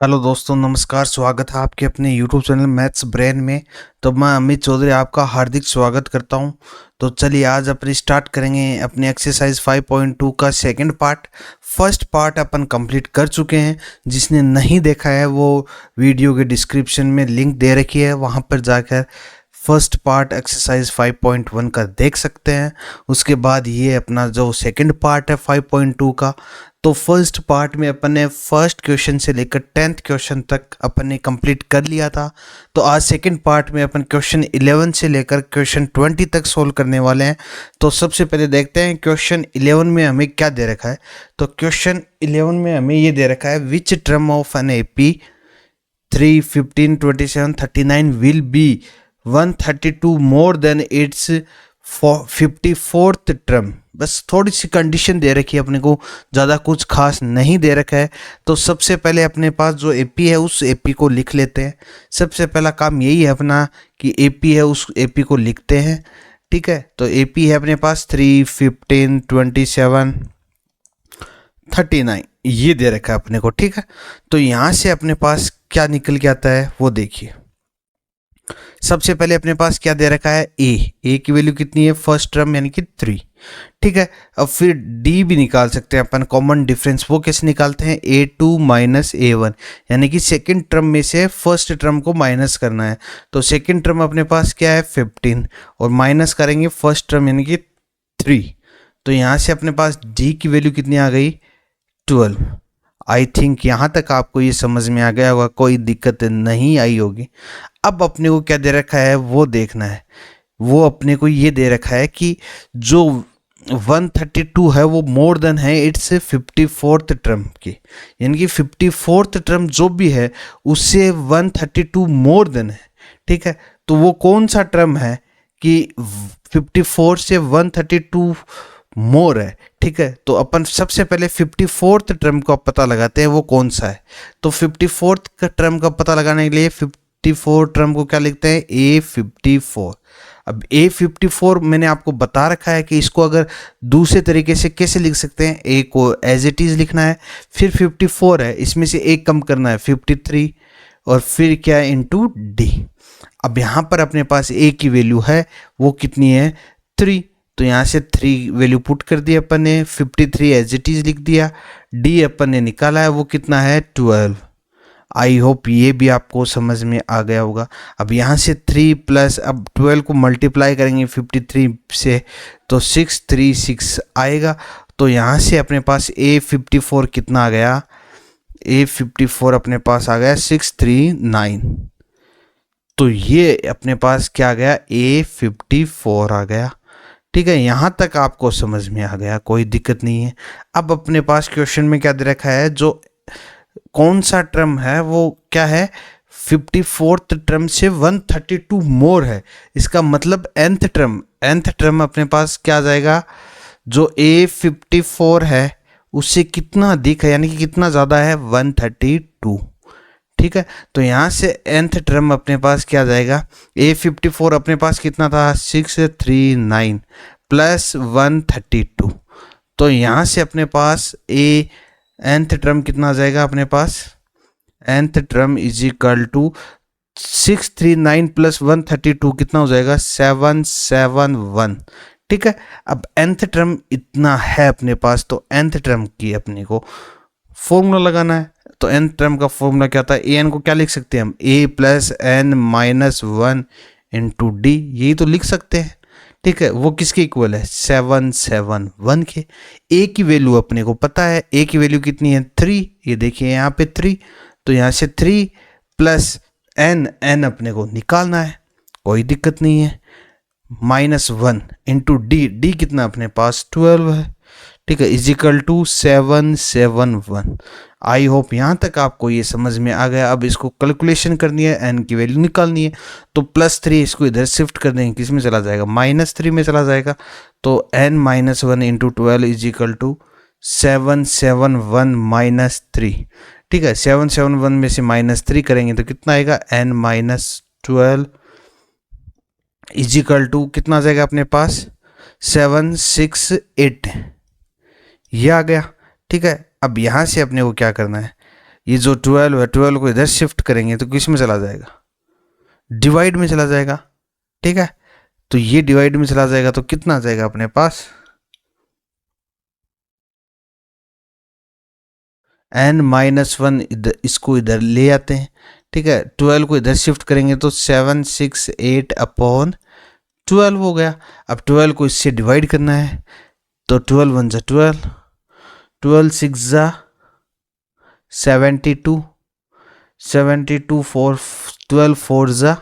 Hello दोस्तों, नमस्कार। स्वागत है आपके अपने यूट्यूब चैनल मैथ्स ब्रेन में। तो मैं अमित चौधरी आपका हार्दिक स्वागत करता हूं। तो चलिए आज अपनी स्टार्ट करेंगे अपने एक्सरसाइज 5.2 का सेकंड पार्ट। फर्स्ट पार्ट अपन कंप्लीट कर चुके हैं। जिसने नहीं देखा है वो वीडियो के डिस्क्रिप्शन में लिंक दे रखी है, वहां पर जाकर फर्स्ट पार्ट एक्सरसाइज 5.1 का देख सकते हैं। उसके बाद ये अपना जो सेकंड पार्ट है 5.2 का, तो फर्स्ट पार्ट में अपन ने फर्स्ट क्वेश्चन से लेकर 10th क्वेश्चन तक अपन ने कंप्लीट कर लिया था। तो आज सेकंड पार्ट में अपन क्वेश्चन 11 से लेकर क्वेश्चन 20 तक सोल्व करने वाले हैं। तो सबसे पहले देखते हैं क्वेश्चन 11 में हमें क्या दे रखा है। तो क्वेश्चन 11 में हमें ये दे रखा है, which term of an AP 3, 15, 27, 39 will be 132 more than it's 54th term. बस थोड़ी सी कंडीशन दे रखी है अपने को, ज़्यादा कुछ खास नहीं दे रखा है। तो सबसे पहले अपने पास जो एपी है उस एपी को लिख लेते हैं। सबसे पहला काम यही है अपना कि एपी है उस एपी को लिखते हैं। ठीक है, तो एपी है अपने पास 3, 15, 27, 39 ये दे रखा है अपने को। ठीक है, तो यहाँ से अपने पास क्या निकल के आता है वो देखिए। सबसे पहले अपने पास क्या दे रखा है, ए की वैल्यू कितनी है, फर्स्ट टर्म यानी कि 3। ठीक है, अब फिर डी भी निकाल सकते हैं अपन, कॉमन डिफरेंस। वो कैसे निकालते हैं, A2 माइनस A1 यानी कि सेकंड टर्म में से फर्स्ट टर्म को माइनस करना है। तो सेकंड टर्म अपने पास क्या है 15 और माइनस करेंगे फर्स्ट टर्म यानी कि 3। तो यहाँ से अपने पास डी की वैल्यू कितनी आ गई, 12। आई थिंक यहाँ तक आपको ये समझ में आ गया होगा, कोई दिक्कत नहीं आई होगी। अब अपने को क्या दे रखा है वो देखना है। वो अपने को ये दे रखा है कि जो 132 है वो मोर देन है इट्स 54th टर्म की, यानी कि 54th टर्म जो भी है उससे 132 मोर देन है। ठीक है, तो वो कौन सा टर्म है कि 54 से 132 मोर है। ठीक है, तो अपन सबसे पहले 54th टर्म का पता लगाते हैं वो कौन सा है। तो 54th का टर्म का पता लगाने के लिए 54 टर्म को क्या लिखते हैं, A54। अब A54 मैंने आपको बता रखा है कि इसको अगर दूसरे तरीके से कैसे लिख सकते हैं, A को एज इट इज़ लिखना है, फिर 54 है इसमें से एक कम करना है 53 और फिर क्या है इंटू डी। अब यहाँ पर अपने पास A की वैल्यू है वो कितनी है 3, तो यहाँ से 3 वैल्यू पुट कर दी अपन ने, 53 एज इट इज़ लिख दिया। डी अपन ने निकाला है वो कितना है 12। आई होप ये भी आपको समझ में आ गया होगा। अब यहाँ से 3 प्लस अब 12 को मल्टीप्लाई करेंगे 53 से तो 636 आएगा। तो यहाँ से अपने पास A54 कितना आ गया, A54 अपने पास आ गया 639। तो ये अपने पास क्या आ गया, A54 आ गया। ठीक है, यहाँ तक आपको समझ में आ गया, कोई दिक्कत नहीं है। अब अपने पास क्वेश्चन में क्या दे रखा है, जो कौन सा टर्म है वो क्या है 54th टर्म से 132 मोर है। इसका मतलब nth टर्म अपने पास क्या आ जाएगा, जो A54 है उससे कितना अधिक है यानी कि कितना ज़्यादा है 132। ठीक है, तो यहाँ से nth टर्म अपने पास क्या आ जाएगा, A54 अपने पास कितना था 639 प्लस 132। तो यहाँ से अपने पास nth टर्म कितना आ जाएगा अपने पास, nth term is equal to 639 plus 132 कितना हो जाएगा 771। ठीक है, अब nth टर्म इतना है अपने पास, तो nth टर्म की अपने को फॉर्मूला लगाना है। तो nth टर्म का फॉर्मूला क्या था, an को क्या लिख सकते हैं हम, a plus n minus 1 into D, यही तो लिख सकते हैं। ठीक है, वो किसके इक्वल है 771 के। a की वैल्यू अपने को पता है, a की वैल्यू कितनी है 3, ये देखिए यहाँ पे 3। तो यहाँ से 3 प्लस n अपने को निकालना है, कोई दिक्कत नहीं है, माइनस 1 इंटू डी कितना अपने पास 12 है। ठीक है, इजिकल टू 771। आई होप यहाँ तक आपको ये समझ में आ गया। अब इसको कैलकुलेशन करनी है, n की वैल्यू निकालनी है। तो +3 इसको इधर शिफ्ट कर देंगे, किस में चला जाएगा -3 में चला जाएगा। तो n minus 1 into 12 is equal to 771 minus 3। ठीक है, 771 में से -3 करेंगे तो कितना आएगा n माइनस 12 इजिकल टू कितना आ जाएगा अपने पास 768, ये आ गया। ठीक है, अब यहाँ से अपने को क्या करना है, ये जो 12 है 12 को इधर शिफ्ट करेंगे तो किस में चला जाएगा, डिवाइड में चला जाएगा। ठीक है, तो ये डिवाइड में चला जाएगा तो कितना आ जाएगा अपने पास, n-1 इधर, इसको इधर ले आते हैं। ठीक है, 12 को इधर शिफ्ट करेंगे तो 768 अपॉन 12 हो गया। अब 12 को इससे डिवाइड करना है तो 12 1 जा 12, 12 6 जा 72, 72 4 12 4 जा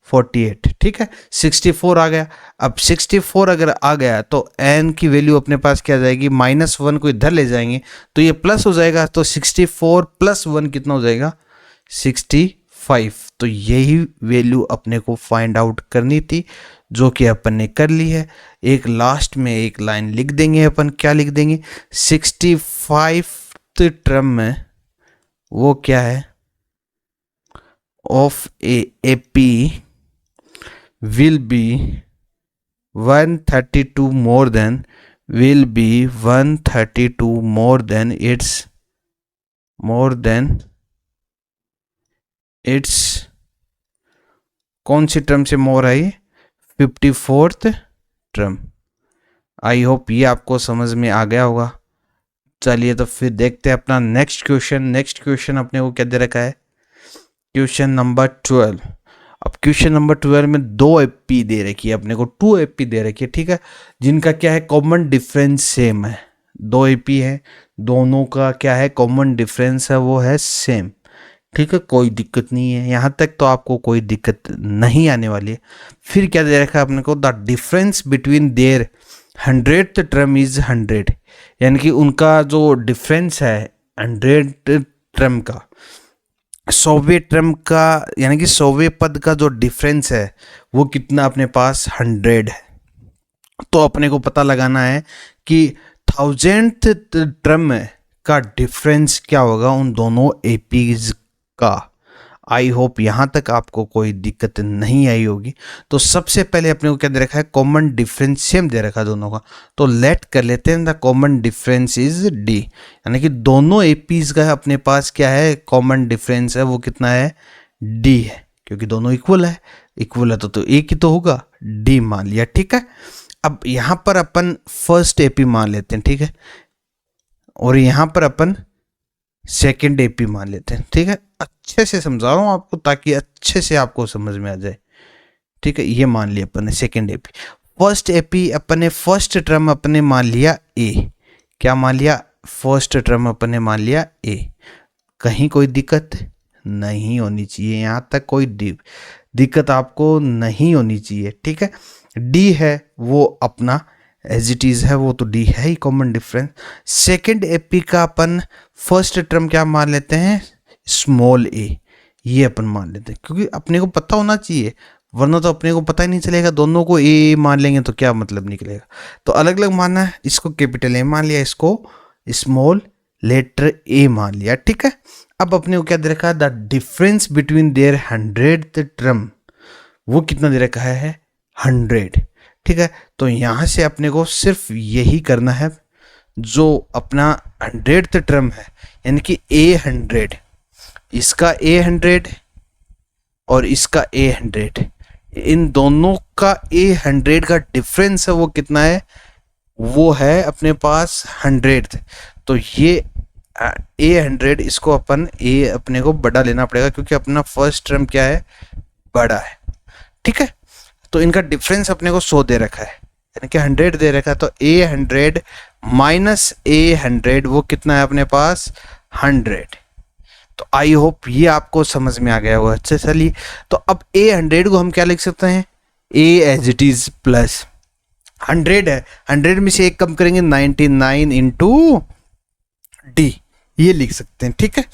48। ठीक है, 64 आ गया। अब 64 अगर आ गया तो n की वैल्यू अपने पास क्या जाएगी, -1 को इधर ले जाएंगे तो ये प्लस हो जाएगा, तो 64 + 1 कितना हो जाएगा, 65। तो यही वैल्यू अपने को फाइंड आउट करनी थी, जो कि अपन ने कर ली है। एक लास्ट में एक लाइन लिख देंगे अपन, क्या लिख देंगे, 65th टर्म में वो क्या है, of AP will be 132 more than, will be 132 more than its कौन सी टर्म से मोर आई, 54th टर्म। आई होप ये आपको समझ में आ गया होगा। चलिए तो फिर देखते हैं अपना नेक्स्ट क्वेश्चन। नेक्स्ट क्वेश्चन अपने को क्या दे रखा है, क्वेश्चन नंबर 12। अब क्वेश्चन नंबर 12 में 2 AP दे रखी है अपने को, 2 AP दे रखी है। ठीक है, जिनका क्या है, कॉमन डिफरेंस सेम है। 2 AP है, दोनों का क्या है, कॉमन डिफरेंस है वो है सेम। ठीक है, कोई दिक्कत नहीं है, यहाँ तक तो आपको कोई दिक्कत नहीं आने वाली है। फिर क्या दे रखा है अपने को, the difference between their 100th term is 100, यानी कि उनका जो डिफरेंस है 100 टर्म का, 100वें टर्म का, यानी कि 100वें पद का जो डिफरेंस है वो कितना अपने पास 100 है। तो अपने को पता लगाना है कि 1000th टर्म का डिफरेंस क्या होगा उन दोनों APs का। आई होप यहाँ तक आपको कोई दिक्कत नहीं आई होगी। तो सबसे पहले अपने को क्या दे रखा है, कॉमन डिफरेंस सेम दे रखा है दोनों का, तो लेट कर लेते हैं, the common difference is D, यानी कि दोनों APs का अपने पास क्या है, कॉमन डिफरेंस है वो कितना है, D है, क्योंकि दोनों इक्वल है। इक्वल है तो एक ही तो होगा, D मान लिया। ठीक है, अब यहाँ पर अपन फर्स्ट AP मान लेते हैं। ठीक है, और यहाँ पर अपन सेकेंड AP मान लेते हैं। ठीक है, अच्छे से समझा रहा हूँ आपको ताकि अच्छे से आपको समझ में आ जाए। ठीक है, ये मान लिया अपन ने सेकेंड AP। फर्स्ट AP अपन ने फर्स्ट टर्म अपने मान लिया A, क्या मान लिया, फर्स्ट टर्म अपन ने मान लिया A। कहीं कोई दिक्कत नहीं होनी चाहिए, यहाँ तक कोई दिक्कत आपको नहीं होनी चाहिए। ठीक है, D है वो अपना एज इट इज है, वो तो D है ही कॉमन डिफरेंस। सेकेंड AP का अपन फर्स्ट टर्म क्या मान लेते हैं, स्मॉल a, ये अपन मान लेते हैं, क्योंकि अपने को पता होना चाहिए, वरना तो अपने को पता ही नहीं चलेगा। दोनों को A मान लेंगे तो क्या मतलब निकलेगा। तो अलग अलग मानना है, इसको कैपिटल A मान लिया, इसको स्मॉल लेटर A मान लिया। ठीक है, अब अपने को क्या दे रखा है, the difference between their 100th term, वो कितना दे रखा है, 100। ठीक है, तो यहाँ से अपने को सिर्फ यही करना है, जो अपना 100th टर्म है, यानी कि A100, इसका A100 और इसका A100, इन दोनों का A100 का डिफरेंस है वो कितना है, वो है अपने पास 100th। तो ये A100, इसको अपन A अपने को बड़ा लेना पड़ेगा, क्योंकि अपना फर्स्ट टर्म क्या है, बड़ा है। ठीक है, तो इनका डिफरेंस अपने को 100 दे रखा है, यानी कि 100 दे रखा है, तो A100 माइनस A100 वो कितना है अपने पास, 100। तो आई होप ये आपको समझ में आ गया होगा। अच्छा चलिए, तो अब A100 को हम क्या लिख सकते हैं, A as it is plus 100 है, 100 में से एक कम करेंगे 99 इंटू D, ये लिख सकते हैं। ठीक है,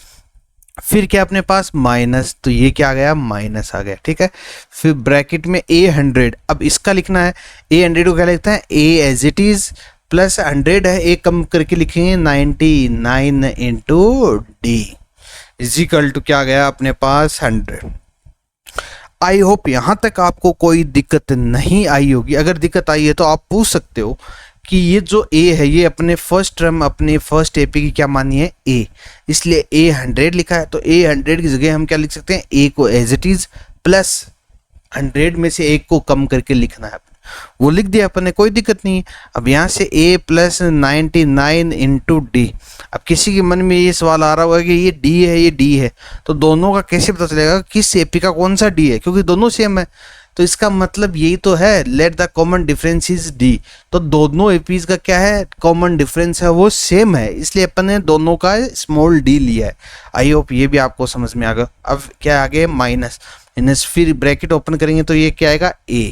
फिर क्या अपने पास माइनस, तो ये क्या आ गया, माइनस आ गया। ठीक है, फिर ब्रैकेट में A100, अब इसका लिखना है, A100 को क्या लिखता है, A as it is plus 100 है, एक कम करके लिखेंगे 99 इंटू D इजिकल टू क्या आ गया अपने पास, 100। आई होप यहाँ तक आपको कोई दिक्कत नहीं आई होगी। अगर दिक्कत आई है तो आप पूछ सकते हो कि ये जो a है ये अपने फर्स्ट टर्म अपने फर्स्ट एपी की क्या मानी है a, इसलिए a 100 लिखा है। तो a 100 की जगह हम क्या लिख सकते हैं, a को एज इट इज प्लस 100 में से एक को कम करके लिखना है, वो लिख दिया अपन ने, कोई दिक्कत नहीं है। अब यहाँ से a प्लस 99 इंटू डी। अब किसी के मन में ये सवाल आ रहा होगा कि ये d है ये d है, तो दोनों का कैसे पता चलेगा किस एपी का कौन सा d है, क्योंकि दोनों सेम है। तो इसका मतलब यही तो है, let the common difference is d। तो दोनों एपीज का क्या है, कॉमन डिफरेंस है वो सेम है, इसलिए अपन ने दोनों का स्मॉल d लिया है। आई होप ये भी आपको समझ में आ गया। अब क्या आगे माइनस, फिर ब्रैकेट ओपन करेंगे तो ये क्या आएगा a,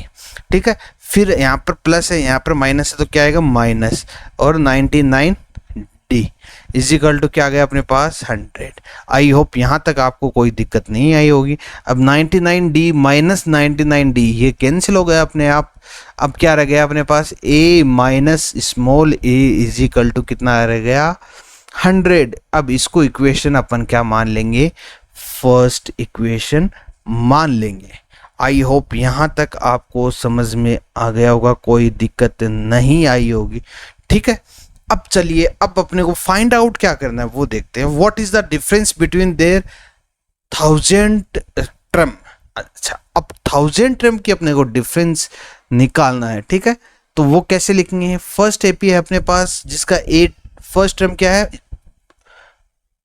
ठीक है। फिर यहाँ पर प्लस है यहाँ पर माइनस है तो क्या आएगा माइनस, और 99 डी इज इक्वल टू क्या आ गया अपने पास 100। आई होप यहाँ तक आपको कोई दिक्कत नहीं आई होगी। अब 99 डी माइनस 99 डी ये कैंसिल हो गया अपने आप। अब क्या रह गया अपने पास a minus small a is equal to कितना रह गया 100। अब इसको इक्वेशन अपन क्या मान लेंगे, फर्स्ट इक्वेशन मान लेंगे। आई होप यहाँ तक आपको समझ में आ गया होगा, कोई दिक्कत नहीं आई होगी, ठीक है। अब चलिए अब अपने को फाइंड आउट क्या करना है वो देखते हैं। What is the difference between their 1000 term. अच्छा, अब 1000 टर्म की अपने को डिफरेंस निकालना है, ठीक है। तो वो कैसे लिखेंगे, फर्स्ट एपी है अपने पास जिसका फर्स्ट टर्म क्या है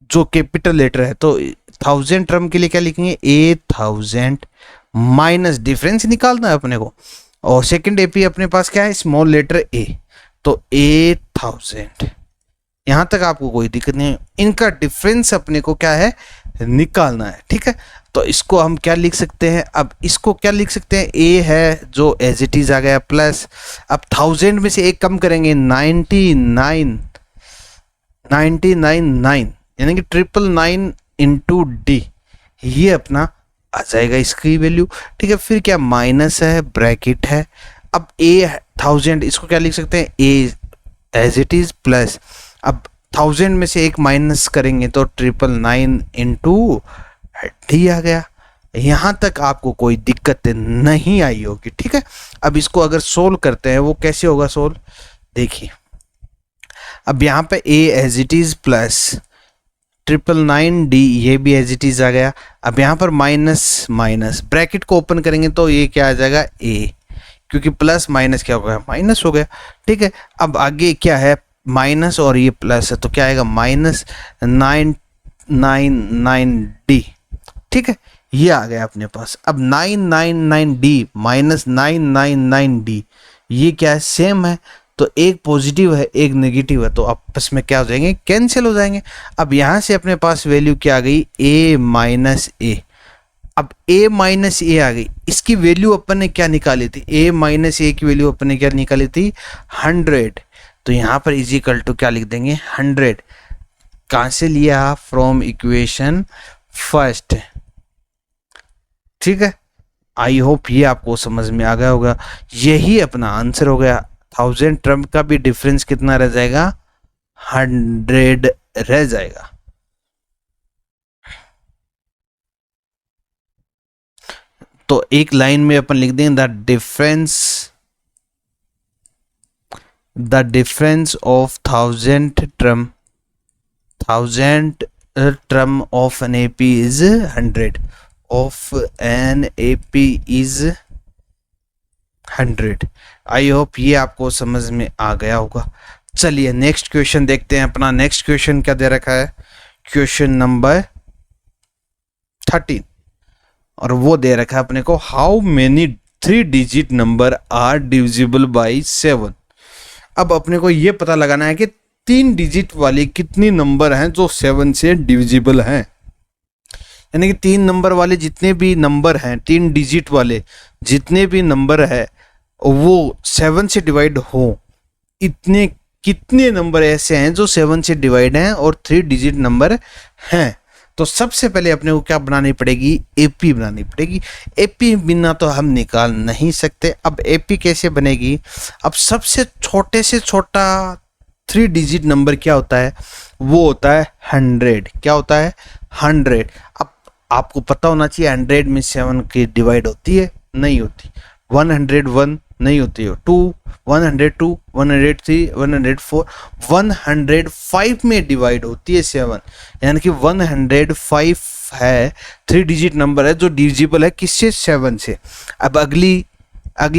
जो कैपिटल लेटर है, तो 1000 टर्म के लिए क्या लिखेंगे 1000 माइनस डिफरेंस निकालना है अपने को, और सेकंड एपी अपने पास क्या है स्मॉल लेटर a, तो 1000। यहां तक आपको कोई दिक्कत नहीं है, इनका डिफरेंस अपने को क्या है निकालना है, ठीक है। तो इसको हम क्या लिख सकते हैं, अब इसको क्या लिख सकते हैं, a है जो एज इट इज आ गया प्लस, अब 1000 में से एक कम करेंगे 999 यानी कि 999 इंटू डी, ये अपना आ जाएगा इसकी वैल्यू, ठीक है। फिर क्या माइनस है ब्रैकेट है, अब a 1000 इसको क्या लिख सकते हैं a as it is plus, अब 1000 में से एक माइनस करेंगे तो 999 इंटू डी आ गया। यहाँ तक आपको कोई दिक्कत नहीं आई होगी, ठीक है। अब इसको अगर सोल्व करते हैं वो कैसे होगा सोल्व, देखिए अब यहाँ पे a as it is plus 999 D ये भी एज इट इज आ गया। अब यहाँ पर माइनस माइनस ब्रैकेट को ओपन करेंगे तो ये क्या आ जाएगा a, क्योंकि प्लस माइनस क्या हो गया माइनस हो गया, ठीक है। अब आगे क्या है माइनस और ये प्लस है तो क्या आएगा माइनस 999 डी, ठीक है। ये आ गया अपने पास। अब 999 डी माइनस 999 डी ये क्या है सेम है, तो एक पॉजिटिव है एक नेगेटिव है तो आपस में क्या हो जाएंगे कैंसिल हो जाएंगे। अब यहाँ से अपने पास वैल्यू क्या आ गई a माइनस ए। अब a माइनस ए आ गई, इसकी वैल्यू अपन ने क्या निकाली थी, a माइनस ए की वैल्यू अपन ने क्या निकाली थी 100। तो यहाँ पर इज इक्वल टू क्या लिख देंगे 100, कहाँ से लिया फ्रॉम इक्वेशन फर्स्ट, ठीक है। आई होप ये आपको समझ में आ गया होगा, यही अपना आंसर हो गया। 1000 टर्म का भी डिफरेंस कितना रह जाएगा 100 रह जाएगा। तो एक लाइन में अपन लिख देंगे the difference of 1000 term of an AP is 100 of an AP is 100। I hope ये आपको समझ में आ गया होगा। चलिए नेक्स्ट क्वेश्चन देखते हैं। अपना नेक्स्ट क्वेश्चन क्या दे रखा है, क्वेश्चन नंबर 13, और वो दे रखा है अपने को how many 3 digit number are divisible by 7। अब अपने को ये पता लगाना है कि 3 डिजिट वाले कितनी नंबर हैं जो 7 से डिविजिबल हैं, यानी कि 3 नंबर वाले जितने भी नंबर हैं 3 डिजिट वाले जितने भी नंबर है वो 7 से डिवाइड हो, इतने कितने नंबर ऐसे हैं जो 7 से डिवाइड हैं और 3 डिजिट नंबर हैं। तो सबसे पहले अपने को क्या बनानी पड़ेगी, एपी बनानी पड़ेगी। एपी बिना तो हम निकाल नहीं सकते। अब एपी कैसे बनेगी, अब सबसे छोटे से छोटा 3 डिजिट नंबर क्या होता है, वो होता है 100। क्या होता है 100। अब आपको पता होना चाहिए 100 में 7 की डिवाइड होती है, नहीं होती। 101 नहीं होती है। 2 102 103 104 105 में डिवाइड होती है 7, यानी कि 105 है 3 डिजिट नंबर है जो डिविजिबल है किससे, 7 से। अब अगली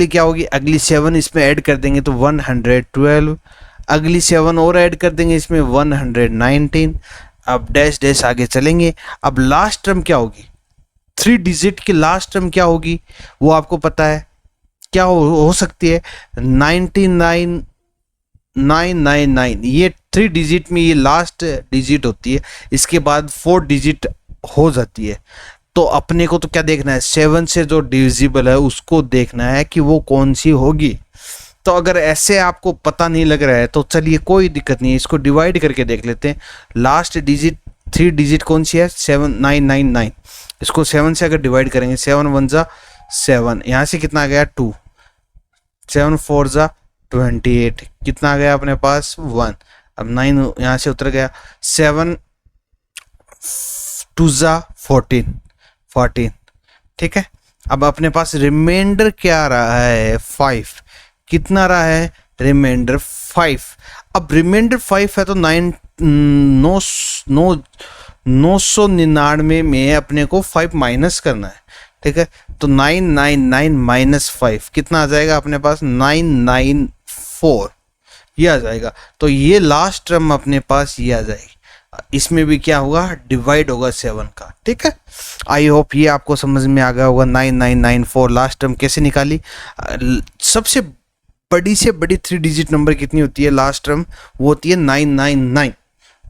क्या होगी, अगली 7 इसमें ऐड कर देंगे तो 112, अगली 7 और ऐड कर देंगे इसमें 119। अब डैश डैश आगे चलेंगे। अब लास्ट टर्म क्या होगी, 3 डिजिट की लास्ट टर्म क्या होगी वो आपको पता है, क्या हो सकती है, 99999। ये 3 डिजिट में ये लास्ट डिजिट होती है, इसके बाद 4 डिजिट हो जाती है। तो अपने को तो क्या देखना है, 7 से जो डिविजिबल है उसको देखना है कि वो कौन सी होगी। तो अगर ऐसे आपको पता नहीं लग रहा है तो चलिए कोई दिक्कत नहीं है, इसको डिवाइड करके देख लेते हैं। लास्ट डिजिट 3 डिजिट कौन सी है, 7999। इसको 7 से अगर डिवाइड करेंगे, 7 1 जा 7, यहाँ से कितना आ गया 2, 7 4 जा 28, कितना आ गया अपने पास 1। अब 9 यहाँ से उतर गया, 7 2 जा 14, ठीक है। अब अपने पास रिमाइंडर क्या रहा है 5, कितना रहा है रिमाइंडर 5। अब रिमाइंडर 5 है तो 999 में अपने को 5 माइनस करना है, ठीक है। तो 999 माइनस 5 कितना आ जाएगा अपने पास, 994 ये आ जाएगा। तो ये लास्ट टर्म अपने पास ये आ जाएगी, इसमें भी क्या होगा, डिवाइड होगा 7 का, ठीक है। आई होप ये आपको समझ में आ गया होगा। 9994 लास्ट टर्म कैसे निकाली। सबसे बड़ी से बड़ी 3 डिजिट नंबर कितनी होती है लास्ट टर्म, वो होती है 999।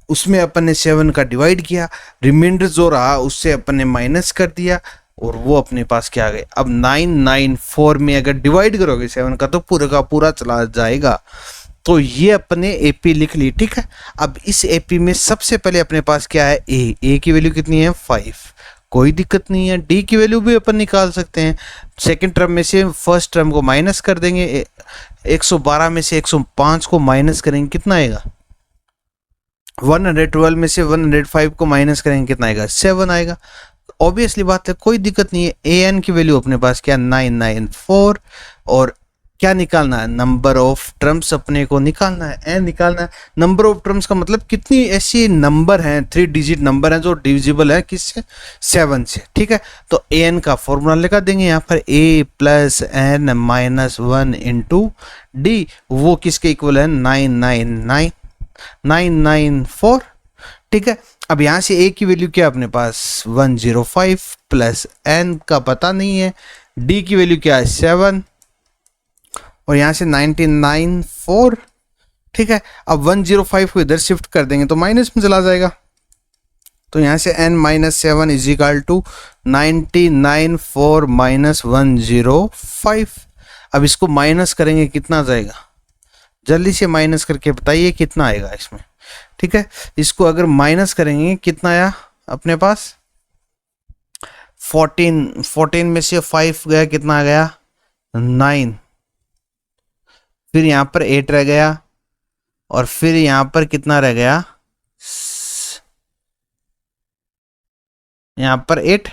उसमें अपन ने 7 का डिवाइड किया, रिमाइंडर जो रहा उससे अपन ने माइनस कर दिया और वो अपने पास क्या आ गए। अब 994 में अगर डिवाइड करोगे 7 का तो पूरा का पूरा चला जाएगा। तो ये अपने एपी लिख ली, ठीक है। अब इस एपी में सबसे पहले अपने पास क्या है, ए की वैल्यू कितनी है 5, कोई दिक्कत नहीं है। डी की वैल्यू भी अपन निकाल सकते हैं, सेकंड टर्म में से फर्स्ट टर्म को माइनस कर देंगे, 112 में से 105 को माइनस करेंगे कितना आएगा, 112 में से 105 को माइनस करेंगे कितना आएगा, 7 आएगा। ऑब्वियसली बात है, कोई दिक्कत नहीं है। ए एन की वैल्यू अपने पास क्या 994 और क्या निकालना है, नंबर ऑफ टर्म्स अपने को निकालना है, एन निकालना है। नंबर ऑफ टर्म्स का मतलब कितनी ऐसी नंबर हैं 3 डिजिट नंबर हैं जो डिविजिबल है किससे, 7 से, ठीक है। तो ए एन का फॉर्मूला लगा देंगे यहाँ पर, a plus n minus 1 into d, वो किसके इक्वल है 994, ठीक है। अब यहाँ से ए की वैल्यू क्या अपने पास 105 प्लस एन का पता नहीं है, डी की वैल्यू क्या है 7 और यहाँ से 994, ठीक है। अब 105 को इधर शिफ्ट कर देंगे तो माइनस में चला जाएगा, तो यहाँ से n minus 7 is equal to 994 minus 105। अब इसको माइनस करेंगे कितना जाएगा, जल्दी से माइनस करके बताइए कितना आएगा इसमें, ठीक है। इसको अगर माइनस करेंगे कितना आया अपने पास 14 में से 5 गया कितना आ गया 9, फिर यहाँ पर 8 रह गया और फिर यहाँ पर कितना रह गया, यहाँ पर 8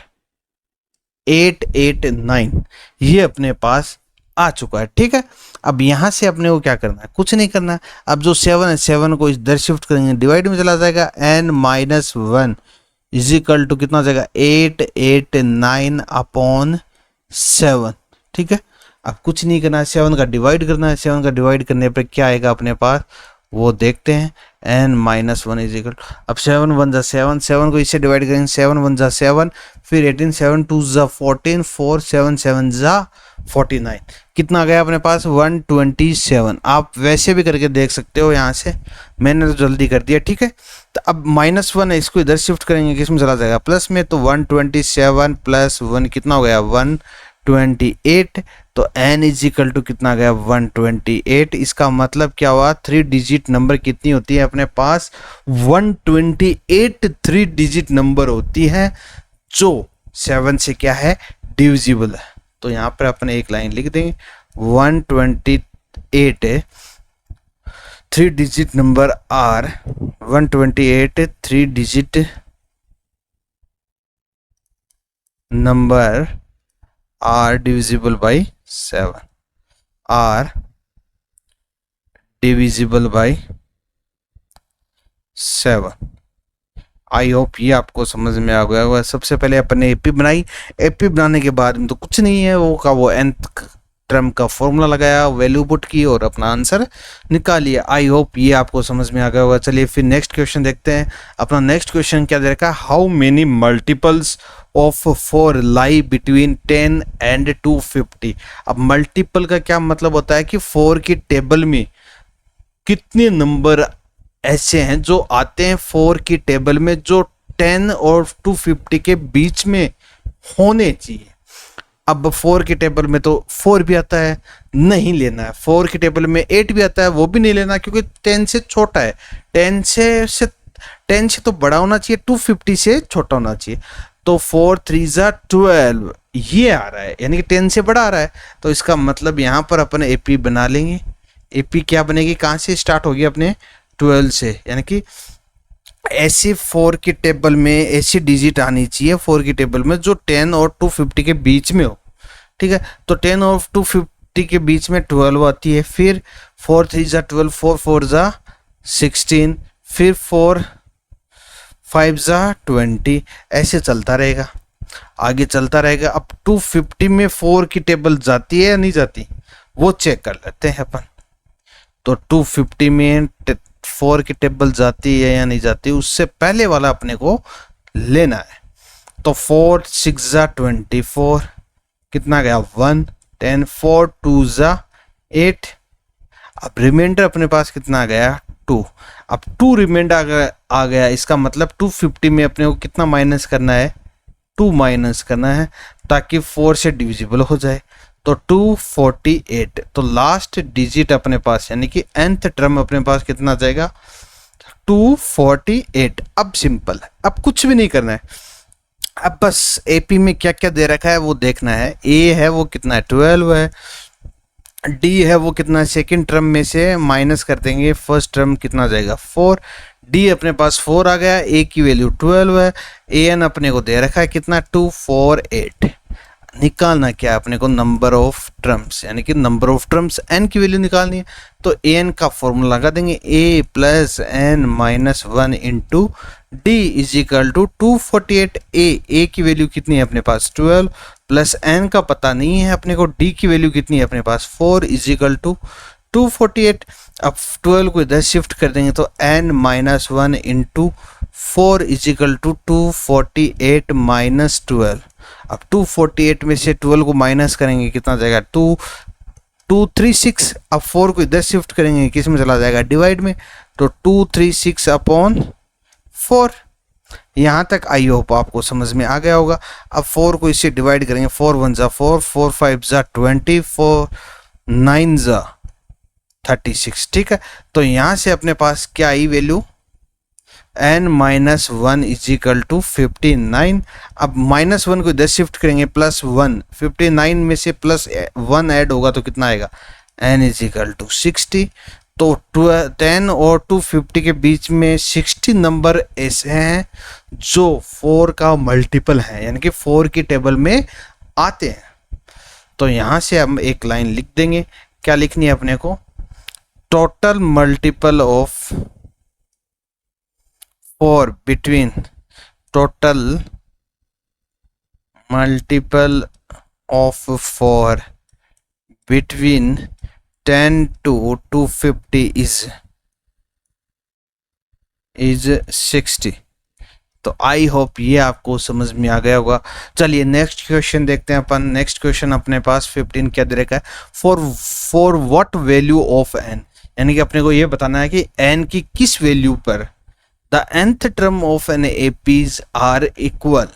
8 8 9 ये अपने पास आ चुका है, ठीक है। अब यहाँ से अपने को क्या करना है, कुछ नहीं करना है। अब जो 7 है 7 को इधर शिफ्ट करेंगे, डिवाइड में चला जाएगा, n minus 1 is equal to कितना हो जाएगा 889 अपॉन 7, ठीक है। अब कुछ नहीं करना है, 7 का डिवाइड करना है, 7 का डिवाइड करने पर क्या आएगा अपने पास वो देखते हैं, n माइनस 1 इज इक्वल, अब 7 1 जा 7, 7 को इससे डिवाइड करेंगे, 7 1 जा 7, फिर 18 7 2 जा 14, 4 7 7 जा 49, कितना गया अपने पास 127। आप वैसे भी करके देख सकते हो, यहाँ से मैंने तो जल्दी कर दिया, ठीक है। तो अब माइनस 1 है, इसको इधर शिफ्ट करेंगे किसमें चला जाएगा प्लस में, तो 127 प्लस 1 कितना हो गया 128, तो n इज इक्वल टू कितना गया 128। इसका मतलब क्या हुआ, 3 डिजिट नंबर कितनी होती है अपने पास 128 3 डिजिट नंबर होती है जो 7 से क्या है डिविजिबल है। तो यहाँ पर अपन एक लाइन लिख देंगे 128 3 digit number are 128 3 digit number are divisible by 7। Are divisible by 7। I hope ये आपको समझ में आ गया होगा। सबसे पहले अपन ने एपी बनाई, एपी बनाने के बाद में तो कुछ नहीं है, वो nth टर्म का फॉर्मूला लगाया, वैल्यू पुट की और अपना आंसर निकालिए। आई होप ये आपको समझ में आ गया होगा। चलिए फिर नेक्स्ट क्वेश्चन देखते हैं। अपना नेक्स्ट क्वेश्चन क्या दे रखा है, how many multiples of 4 lie between 10 and 250। अब मल्टीपल का क्या मतलब होता है कि 4 की टेबल में कितने नंबर ऐसे हैं जो आते हैं 4 की टेबल में जो 10 और 250 के बीच में होने चाहिए। अब 4 की टेबल में तो 4 भी आता है, नहीं लेना है। 4 की टेबल में 8 भी आता है, वो भी नहीं लेना क्योंकि 10 से छोटा है। 10 से तो बड़ा होना चाहिए, 250 से छोटा होना चाहिए। तो 4 3 12 ये आ रहा है, यानी कि 10 से बड़ा आ रहा है। तो इसका मतलब यहाँ पर अपन एपी बना लेंगे। एपी क्या बनेगी, कहाँ से स्टार्ट होगी, अपने 12 से, यानी कि ऐसी 4 की टेबल में ऐसी डिजिट आनी चाहिए 4 की टेबल में जो 10 और 250 के बीच में हो। ठीक है, तो 10 और 250 के बीच में 12 आती है। फिर 4 3 12, 4 4 16, फिर 4 5 20, ऐसे चलता रहेगा, आगे चलता रहेगा। अब 250 में 4 की टेबल जाती है या नहीं जाती, वो चेक कर लेते हैं अपन। तो 250 में 4 की टेबल जाती है या नहीं जाती, उससे पहले वाला अपने को लेना है। तो 4 6 24, कितना गया 1 10, 4 2 8। अब रिमाइंडर अपने पास कितना गया 2। अब 2 रिमाइंडर आ गया, इसका मतलब 250 में अपने को कितना माइनस करना है, 2 माइनस करना है ताकि 4 से डिविजिबल हो जाए। तो 248, तो लास्ट डिजिट अपने पास यानी कि nth टर्म अपने पास कितना जाएगा 248। अब सिंपल है, अब कुछ भी नहीं करना है। अब बस एपी में क्या क्या दे रखा है वो देखना है। ए है वो कितना है 12 है, डी है वो कितना है, सेकेंड टर्म में से माइनस कर देंगे, फर्स्ट टर्म कितना जाएगा 4। डी अपने पास 4 आ गया, ए की वैल्यू 12 है, ए एन अपने को दे रखा है कितना 248। निकालना क्या है अपने को, नंबर ऑफ टर्म्स, यानी कि नंबर ऑफ टर्म्स एन की वैल्यू निकालनी है। तो ए एन का फॉर्मूला लगा देंगे, a plus n minus 1 into d is equal to 248। A की वैल्यू कितनी है अपने पास 12, प्लस एन का पता नहीं है अपने को, डी की वैल्यू कितनी है अपने पास 4 इज इक्वल टू 248। अब 12 को इधर शिफ्ट कर देंगे तो n minus 1 into 4 is equal to 248 minus 12। अब 248 में से 12 को माइनस करेंगे कितना जाएगा 236। अब 4 को इधर शिफ्ट करेंगे किस में चला जाएगा डिवाइड में, तो 236 अपॉन 4। यहाँ तक आई होप आपको समझ में आ गया होगा। अब 4 को इससे डिवाइड करेंगे, 4 1 4, 4 5 20, 4 9 36। ठीक है, तो यहाँ से अपने पास क्या आई value n minus 1 is equal to 59। अब माइनस 1 को इधर शिफ्ट करेंगे प्लस 1, 59 में से प्लस 1 ऐड होगा तो कितना आएगा n इज इक्वल टू 60। तो 10 और 250 के बीच में 60 नंबर ऐसे हैं जो 4 का मल्टीपल है, यानी कि 4 की टेबल में आते हैं। तो यहाँ से हम एक लाइन लिख देंगे, क्या लिखनी है अपने को, total multiple of 4 between, total multiple of 4 between 10 to 250 is 60। तो आई होप ये आपको समझ में आ गया होगा। चलिए नेक्स्ट क्वेश्चन देखते हैं अपन। नेक्स्ट क्वेश्चन अपने पास 15 क्या दे रखा है, for what value of n, यानी कि अपने को ये बताना है कि एन की किस वैल्यू पर the nth term of an APs are equal.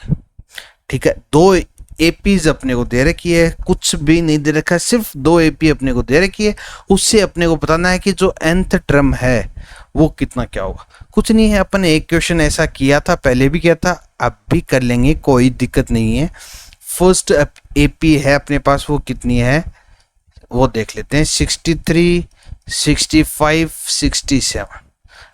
ठीक है, 2 एपीज अपने को दे रखी है, कुछ भी नहीं दे रखा है, सिर्फ 2 एपी अपने को दे रखी है। उससे अपने को बताना है कि जो nth टर्म है वो कितना क्या होगा। कुछ नहीं है, अपन एक क्वेश्चन ऐसा किया था, पहले भी किया था, अब भी कर लेंगे, कोई दिक्कत नहीं है। फर्स्ट एपी है अपने पास, वो कितनी है वो देख लेते हैं, 63 65 67।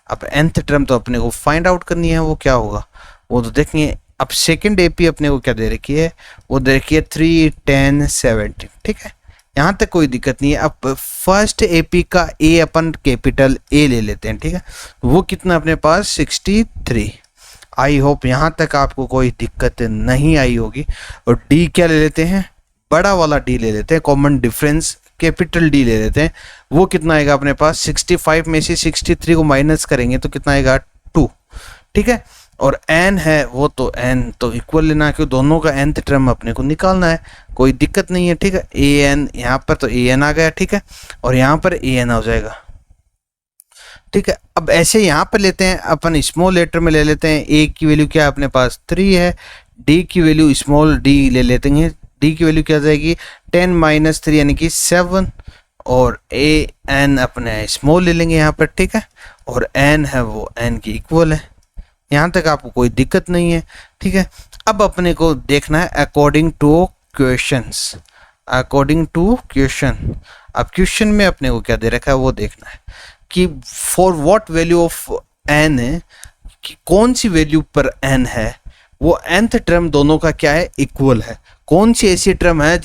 अब nth टर्म तो अपने को फाइंड आउट करनी है, वो क्या होगा वो तो देखेंगे। अब सेकंड एपी अपने को क्या दे रखी है, वो दे रखी है 3 10 70। ठीक है, यहाँ तक कोई दिक्कत नहीं है। अब फर्स्ट एपी का ए अपन कैपिटल ए ले लेते हैं, ठीक है। वो कितना अपने पास 63। आई होप यहाँ तक आपको कोई दिक्कत नहीं आई होगी। और डी क्या ले लेते हैं, बड़ा वाला डी ले लेते हैं, कॉमन डिफरेंस कैपिटल डी ले लेते हैं। वो कितना आएगा अपने पास 65 में से 63 को माइनस करेंगे तो कितना आएगा 2, ठीक है। और n है वो तो n तो इक्वल लेना है, क्योंकि दोनों का nth टर्म अपने को निकालना है, कोई दिक्कत नहीं है, ठीक है। an यहाँ पर तो an आ गया, ठीक है, और यहाँ पर an हो जाएगा, ठीक है। अब ऐसे यहाँ पर लेते हैं अपन, स्मॉल लेटर में ले लेते हैं। a की वैल्यू क्या है अपने पास 3 है, d की वैल्यू स्मॉल d ले लेते हैं, d की वैल्यू क्या आ जाएगी 10 - 3 यानी कि 7, और a n अपने स्मॉल ले लेंगे यहाँ पर, ठीक है, और n है वो n की इक्वल है। यहाँ तक आपको कोई दिक्कत नहीं है, ठीक है। अब अपने को देखना है according to questions, according to question. अब क्वेश्चन में अपने को क्या दे रखा है वो देखना है कि for what value of n है, कि कौन सी वैल्यू पर n है, वो nth टर्म दोनों का क्या है इक्वल है। कौन सी ऐसी टर्म है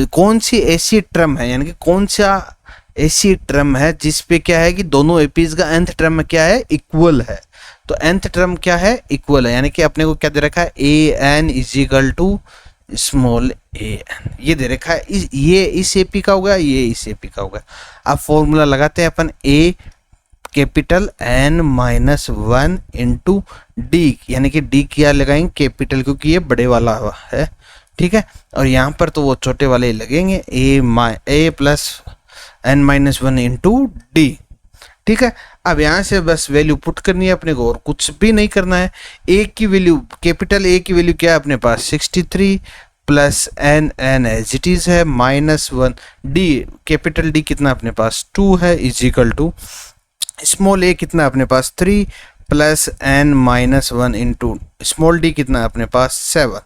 कौन सी ऐसी टर्म है, यानी कि कौन सा ऐसी टर्म है जिस पे क्या है कि दोनों एपीज का nth टर्म क्या है इक्वल है। तो nth टर्म क्या है इक्वल है, यानी कि अपने को क्या दे रखा है an is equal to small an, ये दे रखा है। ये इस एपी का होगा, ये इस एपी का होगा। अब फॉर्मूला लगाते हैं अपन, a capital n -1 into D, यानी कि डी क्या लगाएंगे कैपिटल, क्योंकि ये बड़े वाला है, ठीक है। और यहाँ पर तो वो छोटे वाले ही लगेंगे, a plus n -1 into D, ठीक है। अब यहाँ से बस वैल्यू पुट करनी है अपने को, और कुछ भी नहीं करना है। a की वैल्यू कैपिटल a की वैल्यू क्या है अपने पास 63 plus n as it is है -1, d कैपिटल d कितना अपने पास 2 है इजिकल टू स्मॉल a कितना अपने पास 3 plus n -1 into small d कितना अपने पास 7।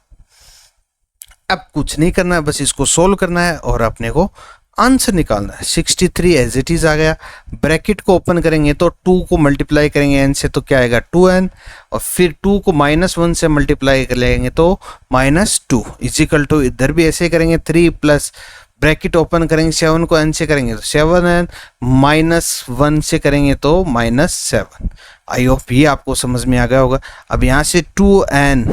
अब कुछ नहीं करना है, बस इसको सोल्व करना है और अपने को आंसर निकालना है। 63 एज इट इज आ गया। ब्रैकेट को ओपन करेंगे तो 2 को मल्टीप्लाई करेंगे n से तो क्या आएगा 2n, और फिर 2 को -1 से मल्टीप्लाई कर लेंगे तो -2 इजिकल टू, इधर भी ऐसे करेंगे 3 प्लस ब्रैकेट ओपन करेंगे 7 को n से करेंगे तो 7n, -1 से करेंगे तो -7। आई होप ये आपको समझ में आ गया होगा। अब यहाँ से 2n,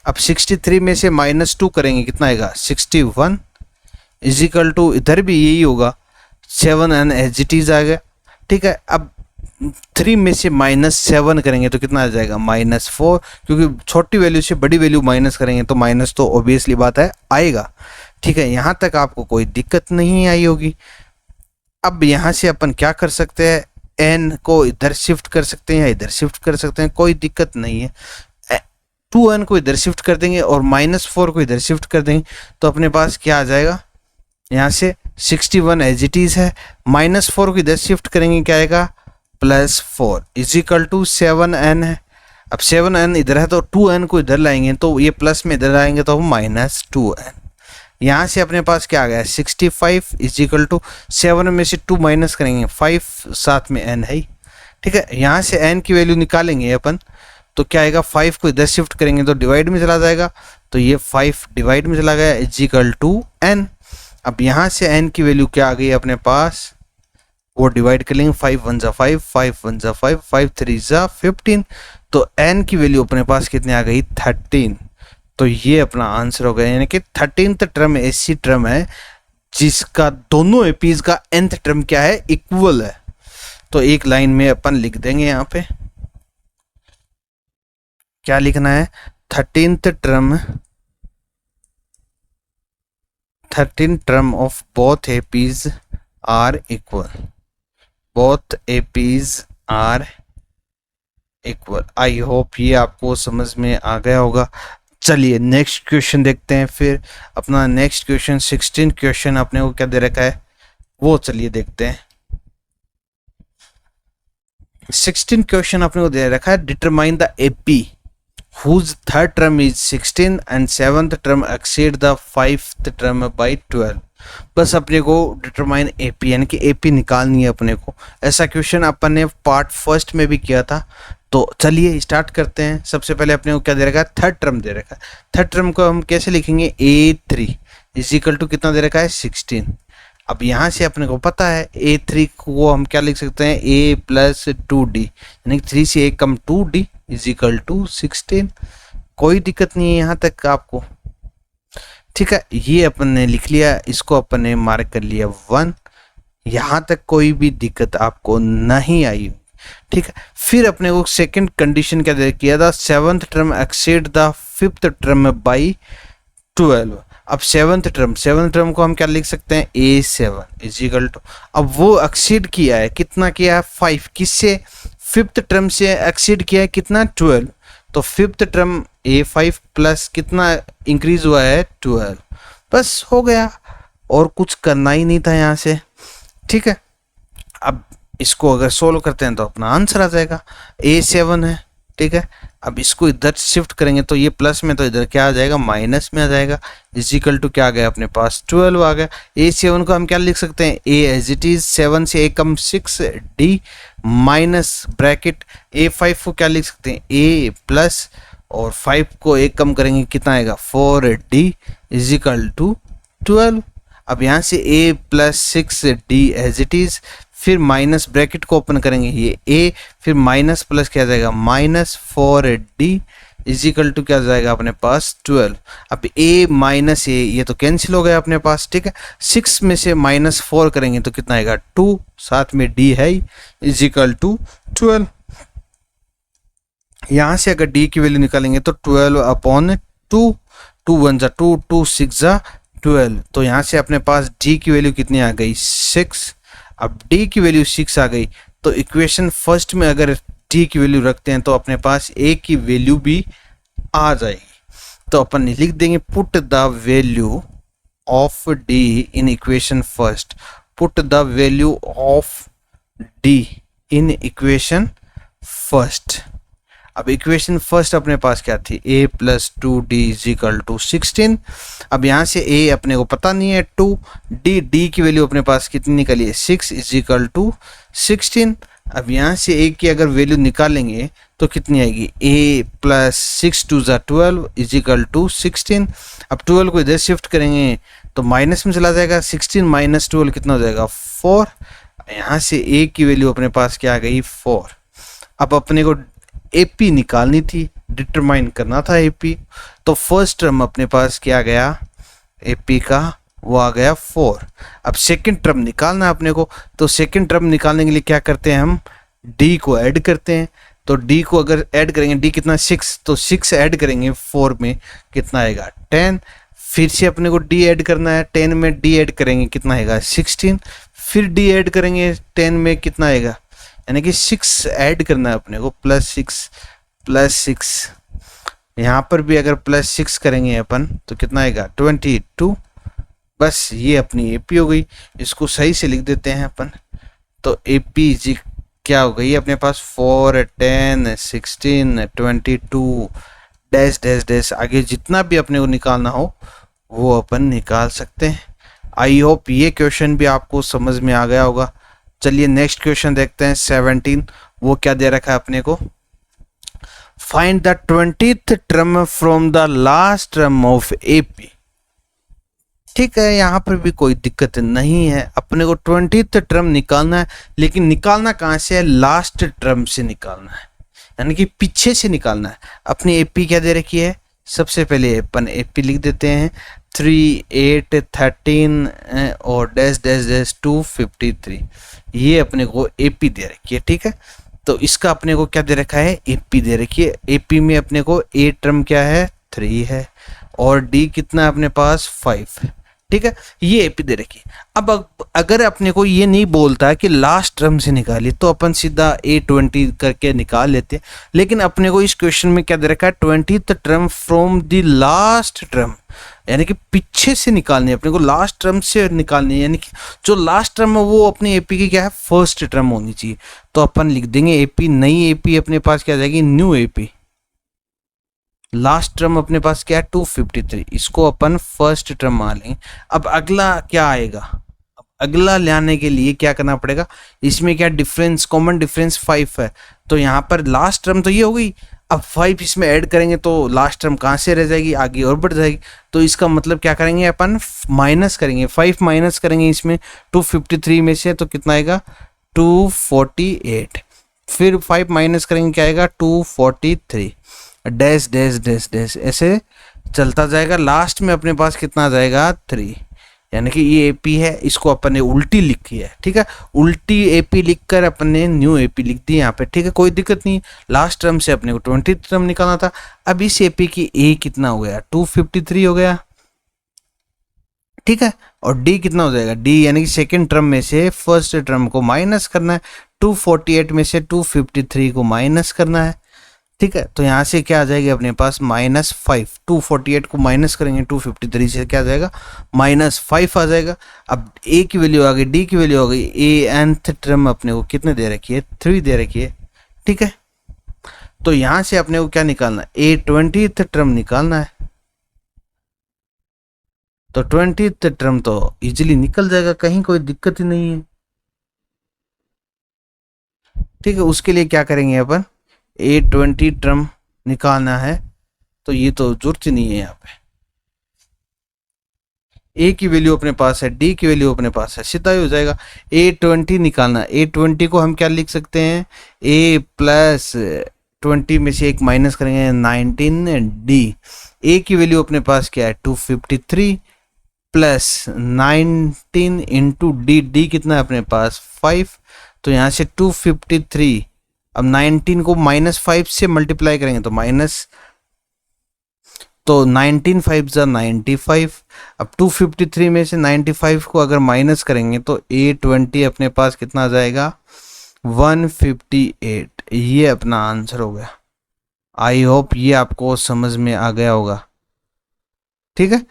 अब 63 में से -2 करेंगे कितना आएगा 61 इजिकल टू, इधर भी यही होगा 7n एज इट इज आ गया, ठीक है। अब 3 में से -7 करेंगे तो कितना आ जाएगा -4, क्योंकि छोटी वैल्यू से बड़ी वैल्यू माइनस करेंगे तो माइनस तो ऑब्वियसली बात है आएगा, ठीक है। यहाँ तक आपको कोई दिक्कत नहीं आई होगी। अब यहाँ से अपन क्या कर सकते हैं, n को इधर शिफ्ट कर सकते हैं या इधर शिफ्ट कर सकते हैं, कोई दिक्कत नहीं है। 2n को इधर शिफ्ट कर देंगे और -4 को इधर शिफ्ट कर देंगे तो अपने पास क्या आ जाएगा, यहाँ से 61 एज इट इज है, -4 को इधर शिफ्ट करेंगे क्या आएगा +4 इजिकल टू 7n है। अब 7n इधर है तो 2n को इधर लाएंगे तो ये प्लस में इधर आएंगे तो -2n। यहाँ से अपने पास क्या आ गया 65 इजिकल टू 7 में से 2 माइनस करेंगे 5, साथ में n है, ठीक है। यहाँ से n की वैल्यू निकालेंगे अपन तो क्या आएगा 5 को इधर शिफ्ट करेंगे तो डिवाइड में चला जाएगा, तो ये 5 डिवाइड में चला गया इजिकल टू n। अब यहाँ से n की वैल्यू क्या आ गई अपने पास, वो डिवाइड कर लेंगे 5 1 = 5, 5 1 = 5, 5 3 = 15, तो n की वैल्यू अपने पास कितनी आ गई 13। तो ये अपना आंसर हो गया, यानी कि 13th टर्म ऐसी टर्म है जिसका दोनों एपीज का nth टर्म क्या है इक्वल है। तो एक लाइन में अपन लिख देंगे यहाँ पे, क्या लिखना है 13th term of both APs are equal, both APs are equal. I hope ये आपको समझ में आ गया होगा। चलिए नेक्स्ट क्वेश्चन देखते हैं। फिर अपना नेक्स्ट क्वेश्चन 16 क्वेश्चन अपने को क्या दे रखा है वो चलिए देखते हैं। 16 क्वेश्चन अपने को दे रखा है, determine the AP whose third term is 16 and 7th term exceed the 5th term by 12। बस अपने को डिटरमाइन एपी यानी कि एपी निकालनी है अपने को। ऐसा क्वेश्चन अपन ने पार्ट फर्स्ट में भी किया था। तो चलिए स्टार्ट करते हैं। सबसे पहले अपने को क्या दे रखा है, थर्ड टर्म दे रखा है। थर्ड टर्म को हम कैसे लिखेंगे A3, इज इक्वल टू कितना दे रखा है 16। अब यहाँ से अपने को पता है A3 को हम क्या लिख सकते हैं A प्लस 2D, यानी 3 से A कम 2D इज इक्वल टू 16। कोई दिक्कत नहीं है यहाँ तक आपको, ठीक है। ये अपन ने लिख लिया, इसको अपन ने मार्क कर लिया 1। यहाँ तक कोई भी दिक्कत आपको नहीं आई, ठीक है। फिर अपने को सेकंड कंडीशन क्या दे किया था, 7th term exceed the 5th term by 12। अब सेवन्थ टर्म को हम क्या लिख सकते हैं A7 इज इक्वल टू, अब वो एक्सीड किया है, कितना किया है 5, किससे 5th टर्म से एक्सीड किया है कितना 12, तो 5th टर्म A5 प्लस कितना इंक्रीज हुआ है 12, बस हो गया, और कुछ करना ही नहीं था यहाँ से, ठीक है। अब इसको अगर सोल्व करते हैं तो अपना आंसर आ जाएगा A7 है, ठीक है। अब इसको इधर शिफ्ट करेंगे तो ये प्लस में, तो इधर क्या आ जाएगा माइनस में आ जाएगा, इज इक्वल टू क्या आ गया अपने पास 12 आ गया। A7 को हम क्या लिख सकते हैं A एज इट इज, 7 से A come 6 D minus bracket A5 को क्या लिख सकते हैं A प्लस, और 5 को A कम करेंगे कितना आएगा 4D इज इक्वल टू 12। अब यहाँ से A plus 6D as it is, फिर माइनस ब्रैकेट को ओपन करेंगे ये A, फिर माइनस प्लस क्या जाएगा minus 4D is equal to क्या जाएगा अपने पास 12। अब A माइनस A ये तो कैंसिल हो गया अपने पास, ठीक है। 6 में से माइनस 4 करेंगे तो कितना आएगा 2, साथ में D है इज इक्वल टू 12। यहाँ से अगर D की वैल्यू निकालेंगे तो 12 अपॉन 2, 2 1 जा 2, 2 6 जा 12, तो यहाँ से अपने पास D की वैल्यू कितनी आ गई 6। अब D की वैल्यू 6 आ गई, तो इक्वेशन फर्स्ट में अगर D की वैल्यू रखते हैं तो अपने पास A की वैल्यू भी आ जाएगी। तो अपन लिख देंगे put the value of D in equation first, put the value of D in equation first. अब इक्वेशन फर्स्ट अपने पास क्या थी A plus 2D is equal to 16। अब यहाँ से A अपने को पता नहीं है 2, D की वैल्यू अपने पास कितनी निकली है 6 इज इक्वल टू 16। अब यहाँ से A की अगर वैल्यू निकालेंगे तो कितनी आएगी A प्लस 6 2 ज़ा 12 इज इक्वल टू 16। अब 12 को इधर शिफ्ट करेंगे तो माइनस में चला जाएगा, 16 माइनस 12 कितना हो जाएगा 4। यहाँ से A की वैल्यू अपने पास क्या आ गई 4। अब अपने को AP निकालनी थी, डिटरमाइन करना था AP, तो फर्स्ट टर्म अपने पास क्या गया AP का वो आ गया 4। अब सेकंड टर्म निकालना है अपने को, तो सेकंड टर्म निकालने के लिए क्या करते हैं हम D को ऐड करते हैं, तो D को अगर ऐड करेंगे D कितना 6, तो 6 ऐड करेंगे 4 में कितना आएगा 10, फिर से अपने को D ऐड करना है, 10 में D ऐड करेंगे कितना आएगा 16, फिर D ऐड करेंगे 10 में कितना आएगा, यानी कि 6 ऐड करना है अपने को, प्लस 6, यहाँ पर भी अगर प्लस 6 करेंगे अपन तो कितना आएगा 22। बस ये अपनी AP हो गई, इसको सही से लिख देते हैं अपन, तो AP जी क्या हो गई अपने पास 4 10 16 22 डैश डैश डैश, आगे जितना भी अपने को निकालना हो वो अपन निकाल सकते हैं। आई होप ये क्वेश्चन भी आपको समझ में आ गया होगा। चलिए नेक्स्ट क्वेश्चन देखते हैं 17। वो क्या दे रखा है अपने को, find the 20th term from the last term of AP। ठीक है, यहाँ पर भी कोई दिक्कत नहीं है, अपने को 20th टर्म निकालना है, लेकिन निकालना कहाँ से है लास्ट टर्म से निकालना है, यानी कि पीछे से निकालना है। अपनी AP क्या दे रखी है, सबसे पहले अपन AP लिख देते हैं 3 8 13 और डैश डैश डैश 253, ये अपने को AP दे रखी है। ठीक है, तो इसका अपने को क्या दे रखा है AP दे रखी है। AP में अपने को A टर्म क्या है 3 है और D कितना अपने पास 5 है। ठीक है, ये AP दे रखी है। अब अगर अपने को ये नहीं बोलता है कि लास्ट टर्म से निकालिए तो अपन सीधा A20 करके निकाल लेते हैं, लेकिन अपने को इस क्वेश्चन में क्या दे रखा है 20th term from the last term, यानी कि पीछे से निकालनी है अपने को, लास्ट टर्म से निकालनी है, यानी कि जो लास्ट टर्म है वो अपने AP की क्या है फर्स्ट टर्म होनी चाहिए। तो अपन लिख देंगे AP, नई AP अपने पास क्या आ जाएगी न्यू AP, लास्ट टर्म अपने पास क्या है 253, इसको अपन फर्स्ट टर्म मान लेंगे। अब अगला क्या आएगा, अब अगला लाने के लिए क्या करना पड़ेगा, इसमें क्या डिफरेंस, कॉमन डिफरेंस 5 है, तो यहाँ पर लास्ट टर्म तो ये हो गई, अब 5 इसमें ऐड करेंगे तो लास्ट टर्म कहाँ से रह जाएगी, आगे और बढ़ जाएगी। तो इसका मतलब क्या करेंगे अपन, माइनस करेंगे, 5 माइनस करेंगे इसमें 253 में से, तो कितना आएगा 248। फिर 5 माइनस करेंगे, क्या आएगा 243, डैश डैश डैश डैश ऐसे चलता जाएगा। लास्ट में अपने पास कितना आ जाएगा 3, यानी कि ये एपी है, इसको अपन ने उल्टी लिखी है, ठीक है। उल्टी एपी लिखकर अपन ने न्यू एपी लिख दी यहाँ पे, ठीक है, कोई दिक्कत नहीं। लास्ट टर्म से अपने को 20 टर्म निकालना था। अब इस एपी की ए कितना हो गया 253 हो गया, ठीक है। और डी कितना हो जाएगा, डी यानी कि सेकेंड टर्म में से फर्स्ट टर्म को माइनस करना है, 248 में से 253 को माइनस करना है, ठीक है। तो यहाँ से क्या आ जाएगी अपने पास -5, 248 को माइनस करेंगे 253 से, क्या आ जाएगा -5 आ जाएगा। अब ए की वैल्यू आ गई, डी की वैल्यू आ गई, ए nth टर्म अपने को कितने दे रखी है 3 दे रखी है, ठीक है। तो यहाँ से अपने को क्या निकालना है, ए 20th टर्म निकालना है। तो 20th टर्म तो इजीली निकल जाएगा, कहीं कोई दिक्कत ही नहीं है, ठीक है। उसके लिए क्या करेंगे अपन, A20 टर्म निकालना है, तो ये तो जरूरत ही नहीं है। यहाँ पे ए की वैल्यू अपने पास है, डी की वैल्यू अपने पास है, सीधा ही हो जाएगा। A20 निकालना है, A20 को हम क्या लिख सकते हैं, A प्लस 20 में से एक माइनस करेंगे 19, डी ए की वैल्यू अपने पास क्या है 253 प्लस 19 इंटू डी, डी कितना है अपने पास 5। तो यहाँ से 253, अब 19 को -5 से मल्टीप्लाई करेंगे तो माइनस, तो 19 5 जा 95। अब 253 में से 95 को अगर माइनस करेंगे तो A20 अपने पास कितना आ जाएगा 158। ये अपना आंसर हो गया। आई होप ये आपको समझ में आ गया होगा, ठीक है।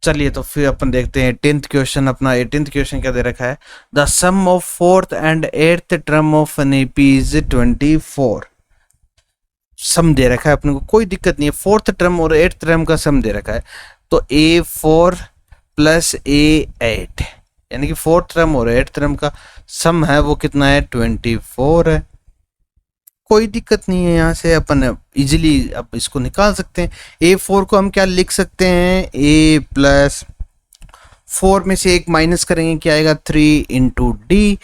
चलिए तो फिर अपन देखते हैं 10th क्वेश्चन। अपना 18th क्वेश्चन क्या दे रखा है, the sum of 4th and 8th term of an AP is 24। Sum दे रखा है अपने को, कोई दिक्कत नहीं है, 4th टर्म और 8th टर्म का सम दे रखा है। तो A4 प्लस A8 यानी कि 4th टर्म और 8th टर्म का सम है वो कितना है 24 है। कोई दिक्कत नहीं है, यहाँ से अपन इजीली अब इसको निकाल सकते हैं। A4 को हम क्या लिख सकते हैं, A प्लस 4 में से एक माइनस करेंगे क्या आएगा 3 इंटू डी,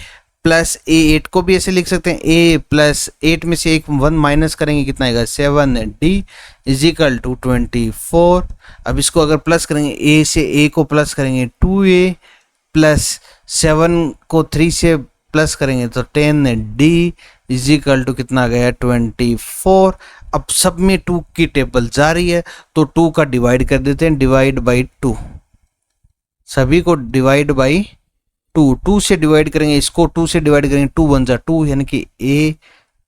प्लस A8 को भी ऐसे लिख सकते हैं, A प्लस 8 में से एक 1 माइनस करेंगे कितना आएगा 7 डी इज इक्वल टू 24। अब इसको अगर प्लस करेंगे, A से A को प्लस करेंगे 2A प्लस 7 को 3 से प्लस करेंगे तो 10 डी इज इक्वल टू कितना आ गया 24। अब सब में 2 की टेबल जा रही है तो 2 का डिवाइड कर देते हैं, डिवाइड बाई 2, सभी को डिवाइड बाई 2, 2 से डिवाइड करेंगे, इसको 2 से डिवाइड करेंगे 2 1 जा 2 यानी कि A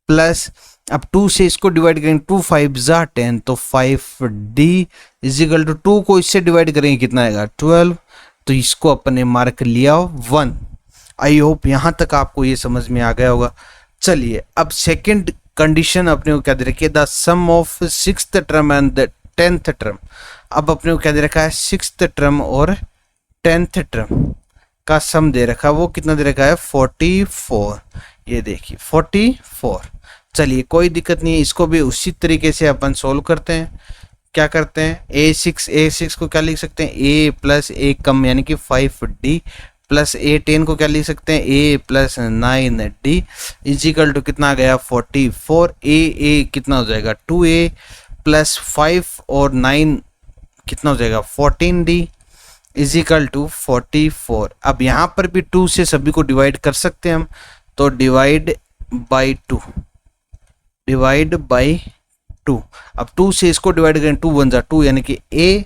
प्लस, अब 2 से इसको डिवाइड करेंगे 2 5 जा 10 तो 5 डी इज इक्वल टू 2 को इससे डिवाइड करेंगे कितना आएगा 12। तो इसको अपन ने मार्क लिया 1। आई होप यहाँ तक आपको ये समझ में आ गया होगा। चलिए अब सेकंड कंडीशन अपने को क्या दे रखी है, the sum of 6th term and the 10th term. अब अपने को क्या दे रखा है 6th टर्म और 10th टर्म का सम दे रखा है, वो कितना दे रखा है 44। ये देखिए 44। चलिए कोई दिक्कत नहीं है, इसको भी उसी तरीके से अपन सोल्व करते हैं। क्या करते हैं, A6 को क्या लिख सकते हैं A प्लस A कम यानी कि 5D प्लस A10 को क्या लिख सकते हैं A plus 9D is equal to कितना आ गया 44। A कितना हो जाएगा 2A प्लस 5 और 9 कितना हो जाएगा 14D इज इक्वल टू 44। अब यहाँ पर भी 2 से सभी को डिवाइड कर सकते हैं हम, तो डिवाइड बाई 2, डिवाइड बाई 2। अब 2 से इसको डिवाइड करें 2 1 जा 2 यानी कि A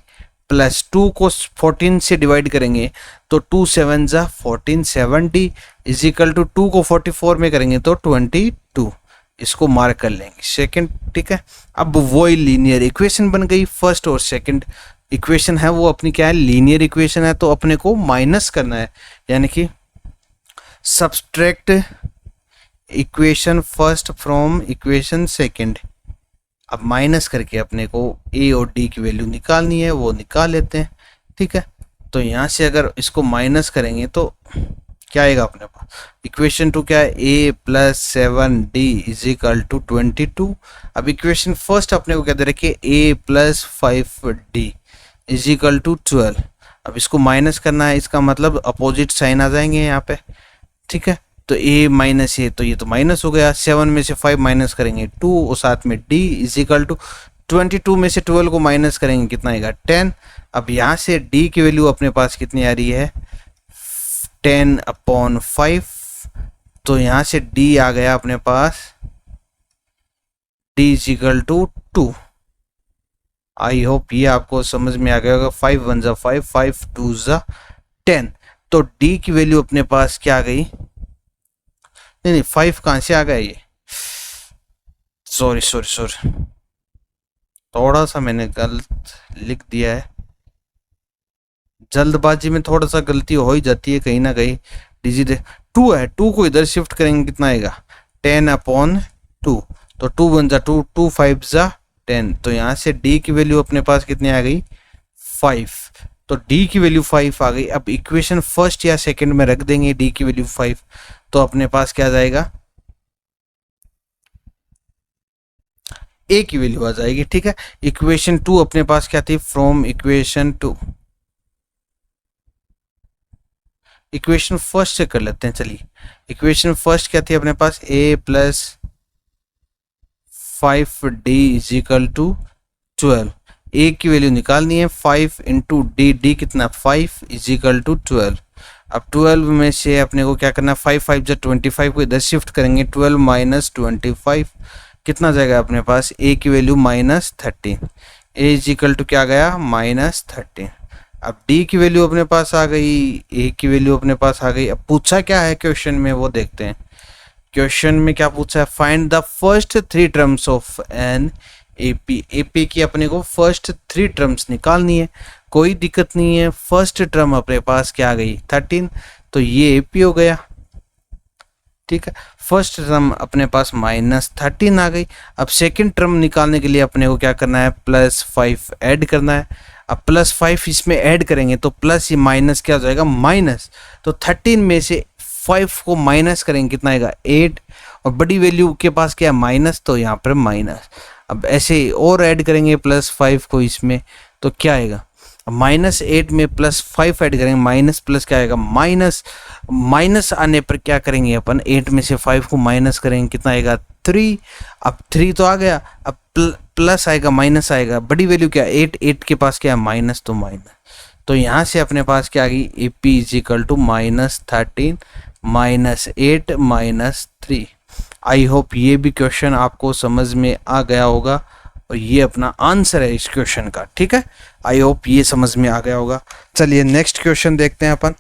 प्लस 2 को 14 से डिवाइड करेंगे तो 2 7 जा 14 70 इज इक्वल टू 2 को 44 में करेंगे तो 22। इसको मार्क कर लेंगे सेकंड, ठीक है। अब वही लीनियर इक्वेशन बन गई, फर्स्ट और सेकंड इक्वेशन है वो अपनी क्या है लीनियर इक्वेशन है, तो अपने को माइनस करना है, यानी कि subtract equation first from equation second. अब माइनस करके अपने को ए और डी की वैल्यू निकालनी है, वो निकाल लेते हैं, ठीक है। तो यहाँ से अगर इसको माइनस करेंगे तो क्या आएगा अपने पास? इक्वेशन 2 क्या है? a plus 7d is equal to 22। अब इक्वेशन फर्स्ट अपने को क्या दे रखी है? a plus 5d is equal to 12। अब इसको माइनस करना है, इसका मतलब अपोजिट साइन आ जाएंगे यहाँ पे, ठीक है। तो a माइनस a, तो ये तो माइनस हो गया। 7 में से 5 माइनस करेंगे 2 और साथ में d इज इक्वल टू 22 में से 12 को माइनस करेंगे कितना आएगा? 10। अब यहाँ से d की वैल्यू अपने पास कितनी आ रही है? 10/5। तो यहाँ से d आ गया अपने पास d is equal to 2। I hope ये आपको समझ में आ गया होगा। 5 1 जा 5, 5 2 जा 10। तो d की वैल्यू अपने पास क्या आ गई? नहीं 5 कहाँ से आ गया ये? सॉरी, थोड़ा सा मैंने गलत लिख दिया है, जल्दबाजी में थोड़ा सा गलती हो ही जाती है कहीं ना कहीं। डिजिट 2 है, 2 को इधर शिफ्ट करेंगे कितना आएगा? 10/2। तो 2 1 जा 2, 2 5 जा 10। तो यहाँ से d की वैल्यू अपने पास कितनी आ गई? 5। तो d की वैल्यू 5 आ गई। अब इक्वेशन फर्स्ट या सेकंड में रख देंगे d की वैल्यू 5, तो अपने पास क्या आ जाएगा? a की वैल्यू आ जाएगी, ठीक है। इक्वेशन 2 अपने पास क्या थी? फ्रॉम इक्वेशन 2, इक्वेशन फर्स्ट से कर लेते हैं। चलिए, इक्वेशन फर्स्ट क्या थी अपने पास? a plus 5d is equal to 12। a की वैल्यू निकालनी है, 5 इंटू d कितना? 5 इज इक्वल टू 12। अब 12 में से अपने को क्या करना है? 5 5 जा 25 को इधर शिफ्ट करेंगे। 12 माइनस 25 कितना जाएगा अपने पास? a की value -13। a is equal to क्या गया? -13। अब d की वैल्यू अपने पास आ गई, a की वैल्यू अपने पास आ गई। अब पूछा क्या है क्वेश्चन में वो देखते हैं। क्वेश्चन में क्या पूछा है? Find the first 3 terms of an AP. AP की अपने को फर्स्ट 3 टर्म्स निकालनी है। कोई दिक्कत नहीं है, फर्स्ट टर्म अपने पास क्या आ गई? 13। तो ये एपी हो गया, ठीक है। फर्स्ट टर्म अपने पास -13 आ गई। अब सेकंड टर्म निकालने के लिए अपने को क्या करना है? +5 ऐड करना है। अब +5 इसमें ऐड करेंगे तो प्लस ये माइनस क्या हो जाएगा? माइनस। तो 13 में से 5 को माइनस करेंगे कितना आएगा? 8। और बड़ी वैल्यू के पास क्या है? माइनस, तो यहाँ पर माइनस। अब ऐसे और ऐड करेंगे +5 को इसमें, तो क्या आएगा? -8 में +5 ऐड करेंगे, माइनस प्लस क्या आएगा? माइनस। माइनस आने पर क्या करेंगे अपन? 8 में से 5 को माइनस करेंगे, कितना आएगा? 3। अब 3 तो आ गया, अब प्लस आएगा माइनस आएगा। बड़ी वैल्यू क्या? 8, 8 के पास क्या है? माइनस, तो माइनस। तो यहाँ से अपने पास क्या आ गई? AP is equal to -13 -8 -3। I hope ये भी क्वेश्चन आपको समझ में आ गया होगा और ये अपना आंसर है इस क्वेश्चन का, ठीक है। आई होप ये समझ में आ गया होगा। चलिए नेक्स्ट क्वेश्चन देखते हैं अपन।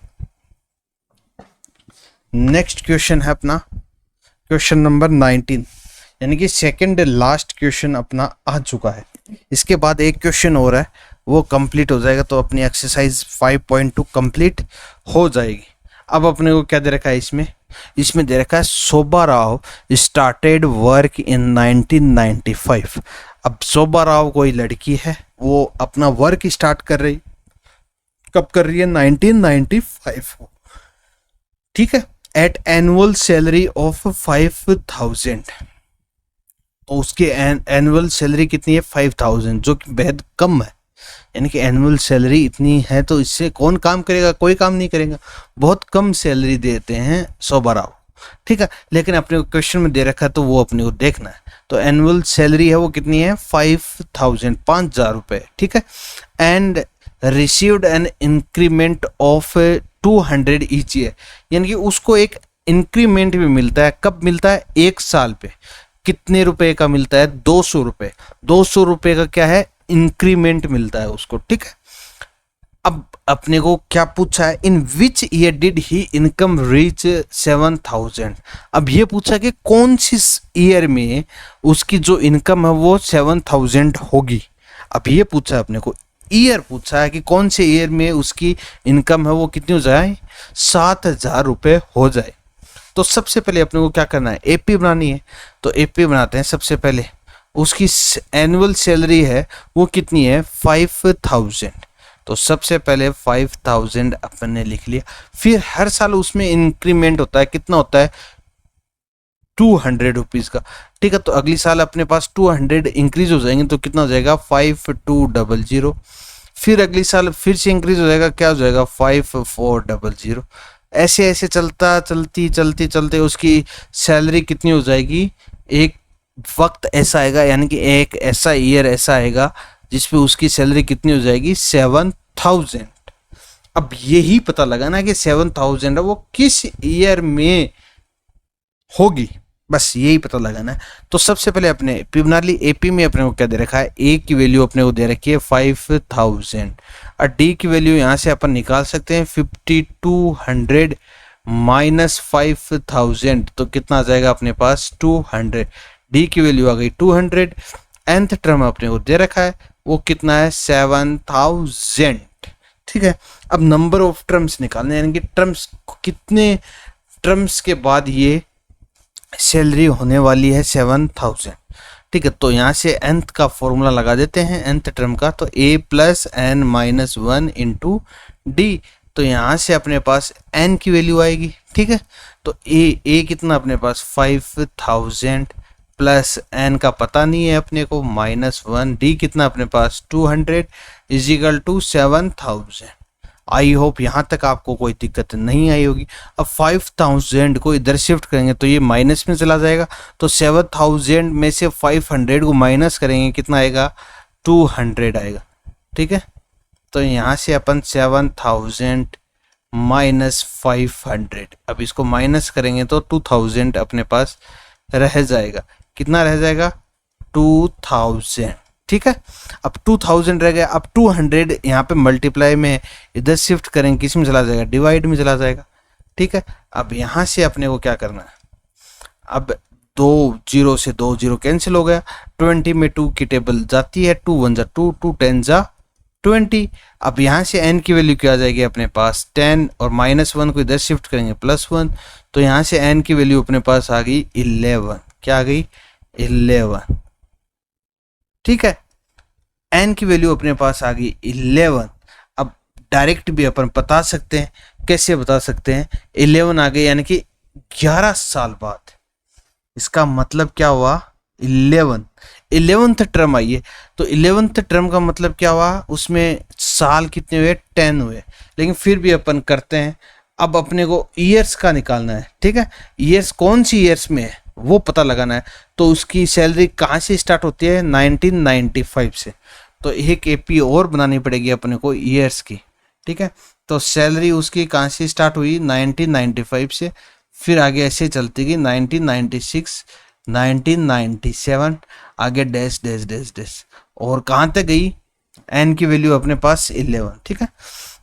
नेक्स्ट क्वेश्चन है अपना क्वेश्चन नंबर 19, यानी कि सेकंड लास्ट क्वेश्चन अपना आ चुका है। इसके बाद एक क्वेश्चन हो रहा है, वो कंप्लीट हो जाएगा तो अपनी एक्सरसाइज 5.2 कंप्लीट हो जाएगी। अब अपने को क्या दे रखा है इसमें दे रखा है शोभा राव स्टार्टेड वर्क इन 1995। अब शोभा राव कोई लड़की है, वो अपना वर्क स्टार्ट कर रही, कब कर रही है? 1995 को, ठीक है। At annual salary of 5000। तो उसकी एनुअल सैलरी कितनी है? 5000, जो कि बेहद कम है। यानी कि एनुअल सैलरी इतनी है तो इससे कौन काम करेगा? कोई काम नहीं करेगा। बहुत कम सैलरी देते हैं शोभा राव, ठीक है। लेकिन अपने को क्वेश्चन में दे रखा है तो वो अपने को देखना है। तो एनुअल सैलरी है वो कितनी है? 5000, 5000 रुपये, ठीक है। And received an increment of 200 each year, यानी कि उसको एक इंक्रीमेंट भी मिलता है। कब मिलता है? 1 साल पे। कितने रुपए का मिलता है? 200 रुपये। 200 रुपये का क्या है? इंक्रीमेंट मिलता है उसको, ठीक है। अब अपने को क्या पूछा है? In which year did he income reach 7000। अब ये पूछा कि कौन सी ईयर में उसकी जो इनकम है वो 7000 होगी। अब ये पूछा है अपने को, ईयर पूछा है कि कौन से ईयर में उसकी इनकम है वो कितनी हो जाए? 7000 रुपये हो जाए। तो सबसे पहले अपने को क्या करना है? एपी बनानी है। तो एपी बनाते हैं। सबसे पहले उसकी एनुअल सैलरी है वो कितनी है? 5000, तो सबसे पहले 5000 अपन ने लिख लिया। फिर हर साल उसमें इंक्रीमेंट होता है, कितना होता है 200 रुपीज़ का, ठीक है। तो अगली साल अपने पास 200 इंक्रीज हो जाएंगे तो कितना हो जाएगा 5200। फिर अगली साल फिर से इंक्रीज हो जाएगा, क्या हो जाएगा 5400। ऐसे ऐसे चलते उसकी सैलरी कितनी हो जाएगी। एक वक्त ऐसा आएगा, यानी कि एक ऐसा ईयर ऐसा आएगा जिसपे उसकी सैलरी कितनी हो जाएगी 7000। अब यही पता लगाना कि 7000 है वो किस ईयर में होगी, बस यही पता लगाना है। तो सबसे पहले अपने एपी बना ली। एपी में अपने को क्या दे रखा है, ए की वैल्यू अपने को दे रखी है 5000 और डी की वैल्यू यहाँ से अपन निकाल सकते हैं 5200 माइनस 5000, तो कितना आ जाएगा अपने पास 200। डी की वैल्यू आ गई 200। nth टर्म अपने को दे रखा है वो कितना है 7000, ठीक है। अब नंबर ऑफ टर्म्स निकालने, यानी कि टर्म्स कितने टर्म्स के बाद ये सैलरी होने वाली है 7000, ठीक है। तो यहाँ से nth का फॉर्मूला लगा देते हैं nth टर्म का, तो a plus n minus 1 into d. तो यहाँ से अपने पास n की वैल्यू आएगी, ठीक है। तो a कितना अपने पास 5000 प्लस n का पता नहीं है अपने को -1, डी कितना अपने पास 200 इजिकल टू 7000। आई होप यहाँ तक आपको कोई दिक्कत नहीं आई होगी। अब 5000 को इधर शिफ्ट करेंगे तो ये माइनस में चला जाएगा, तो 7000 में से 500 को माइनस करेंगे कितना आएगा 200 आएगा, ठीक है। तो यहाँ से अपन 7000 माइनस 500, अब इसको माइनस करेंगे तो 2000 अपने पास रह जाएगा। कितना रह जाएगा 2000, ठीक है। अब 2000 रह गया। अब 200 यहाँ पे मल्टीप्लाई में इधर शिफ्ट करेंगे, किस में चला जाएगा डिवाइड में चला जाएगा, ठीक है। अब यहाँ से अपने को क्या करना है, अब 2 0 से 2 0 कैंसिल हो गया। 20 में 2 की टेबल जाती है, 2 1 जा 2, 2 10 जा 20। अब यहाँ से n की वैल्यू क्या आ जाएगी अपने पास 10 और -1 को इधर शिफ्ट करेंगे +1, तो यहाँ से n की वैल्यू अपने पास आ गई 11। क्या आ गई 11, ठीक है। n की वैल्यू अपने पास आ गई 11। अब डायरेक्ट भी अपन बता सकते हैं, कैसे बता सकते हैं 11 आ गई यानी कि 11 साल बाद। इसका मतलब क्या हुआ 11th टर्म आई है, तो 11th टर्म का मतलब क्या हुआ, उसमें साल कितने हुए 10 हुए। लेकिन फिर भी अपन करते हैं, अब अपने को ईयर्स का निकालना है, ठीक है। ईयर्स कौन सी ईयर्स में है वो पता लगाना है। तो उसकी सैलरी कहाँ से स्टार्ट होती है 1995 से, तो एक एपी और बनानी पड़ेगी अपने को ईयर्स की, ठीक है। तो सैलरी उसकी कहाँ से स्टार्ट हुई 1995 से, फिर आगे ऐसे चलती गई 1996 1997 आगे डैश डैश डैश डैश और कहाँ तक गई n की वैल्यू अपने पास 11, ठीक है।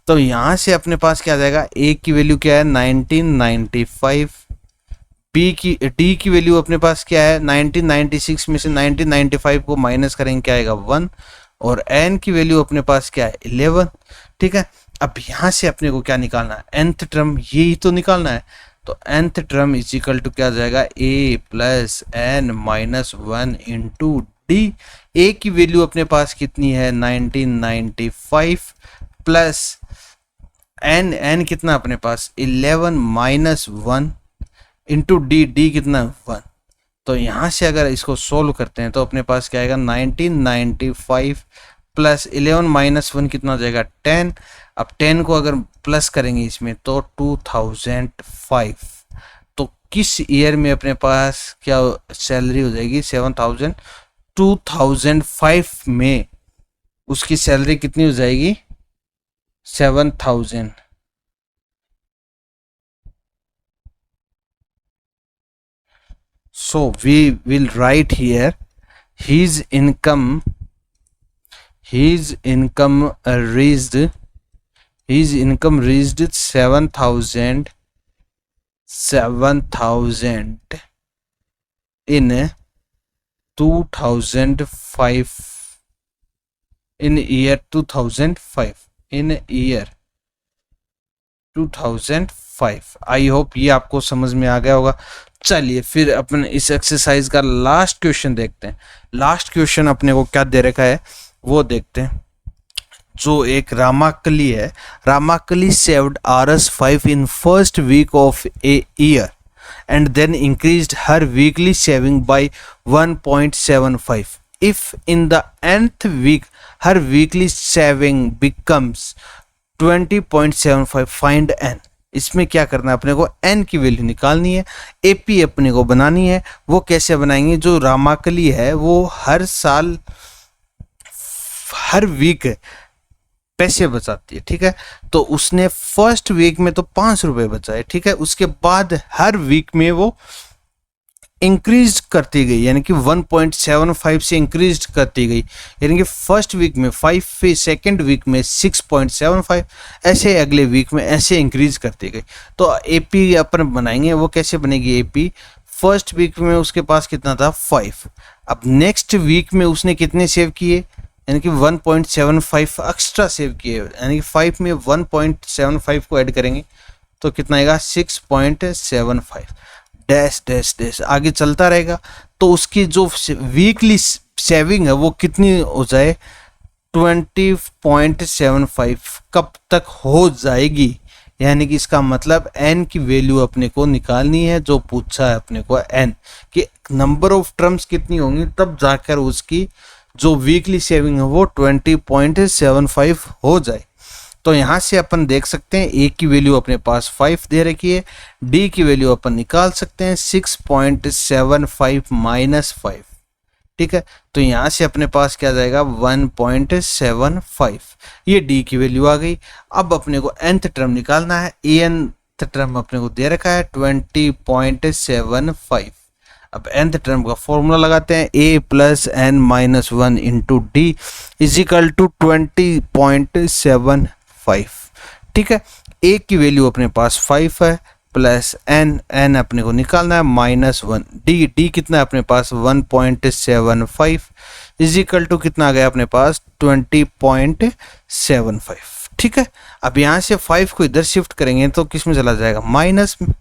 तो यहाँ से अपने पास क्या आ जाएगा, a की वैल्यू क्या है 1995, डी की वैल्यू अपने पास क्या है 1996 में से 1995 को माइनस करेंगे क्या आएगा 1, और n की वैल्यू अपने पास क्या है 11, ठीक है। अब यहाँ से अपने को क्या निकालना है nth टर्म, यही तो निकालना है। तो nth term is equal to क्या आ जाएगा a plus n minus 1 into d. a की वैल्यू अपने पास कितनी है 1995 प्लस n कितना अपने पास 11 माइनस 1 इंटू डी कितना 1। तो यहाँ से अगर इसको सोल्व करते हैं तो अपने पास क्या आएगा 1995 प्लस 11 माइनस 1 कितना हो जाएगा 10। अब 10 को अगर प्लस करेंगे इसमें तो 2005। तो किस ईयर में अपने पास क्या सैलरी हो जाएगी 7000, 2005 में उसकी सैलरी कितनी हो जाएगी 7000। So we will write here his income reached 7,000 in 2005 in year 2005। I hope ये आपको समझ में आ गया होगा। चलिए फिर अपन इस एक्सरसाइज का लास्ट क्वेश्चन देखते हैं। लास्ट क्वेश्चन अपने को क्या दे रखा है वो देखते हैं। जो एक रामाकली है, रामाकली saved Rs 5 in first week of a year and then increased her weekly saving by 1.75. If in the nth week her weekly saving becomes 20.75, find n. इसमें क्या करना है अपने को, n की वैल्यू निकालनी है, एपी अपने को बनानी है। वो कैसे बनाएंगे, जो रामाकली है वो हर साल हर वीक पैसे बचाती है, ठीक है। तो उसने फर्स्ट वीक में तो 5 रुपए बचाए, ठीक है। उसके बाद हर वीक में वो इंक्रीज करती गई, यानी कि 1.75 से इंक्रीज करती गई, यानी कि फर्स्ट वीक में 5, फिर सेकेंड वीक में 6.75, ऐसे अगले वीक में ऐसे इंक्रीज करती गई। तो एपी अपन बनाएंगे, वो कैसे बनेगी एपी, फर्स्ट वीक में उसके पास कितना था 5, अब नेक्स्ट वीक में उसने कितने सेव किए, यानी कि 1.75 एक्स्ट्रा सेव किए, यानी कि 5 में 1.75 को ऐड करेंगे तो कितना आएगा 6.75, डैश डैश डैश आगे चलता रहेगा। तो उसकी जो वीकली सेविंग है वो कितनी हो जाए 20.75 कब तक हो जाएगी, यानी कि इसका मतलब n की वैल्यू अपने को निकालनी है, जो पूछा है अपने को n कि नंबर ऑफ टर्म्स कितनी होंगी तब जाकर उसकी जो वीकली सेविंग है वो 20.75 हो जाए। तो यहाँ से अपन देख सकते हैं ए की वैल्यू अपने पास 5 दे रखी है, डी की वैल्यू अपन निकाल सकते हैं 6.75 माइनस 5, ठीक है। तो यहाँ से अपने पास क्या जाएगा 1.75, ये डी की वैल्यू आ गई। अब अपने को nth टर्म निकालना है, nth टर्म अपने को दे रखा है 20.75। अब nth टर्म का फॉर्मूला लगाते हैं, a plus n minus 1 into d is equal to 20.75, ठीक है। a की वैल्यू अपने पास 5 है, प्लस n अपने को निकालना है माइनस 1, डी कितना है अपने पास 1.75 इज इक्वल टू कितना आ गया अपने पास 20.75, ठीक है। अब यहाँ से 5 को इधर शिफ्ट करेंगे तो किस में चला जाएगा माइनस में,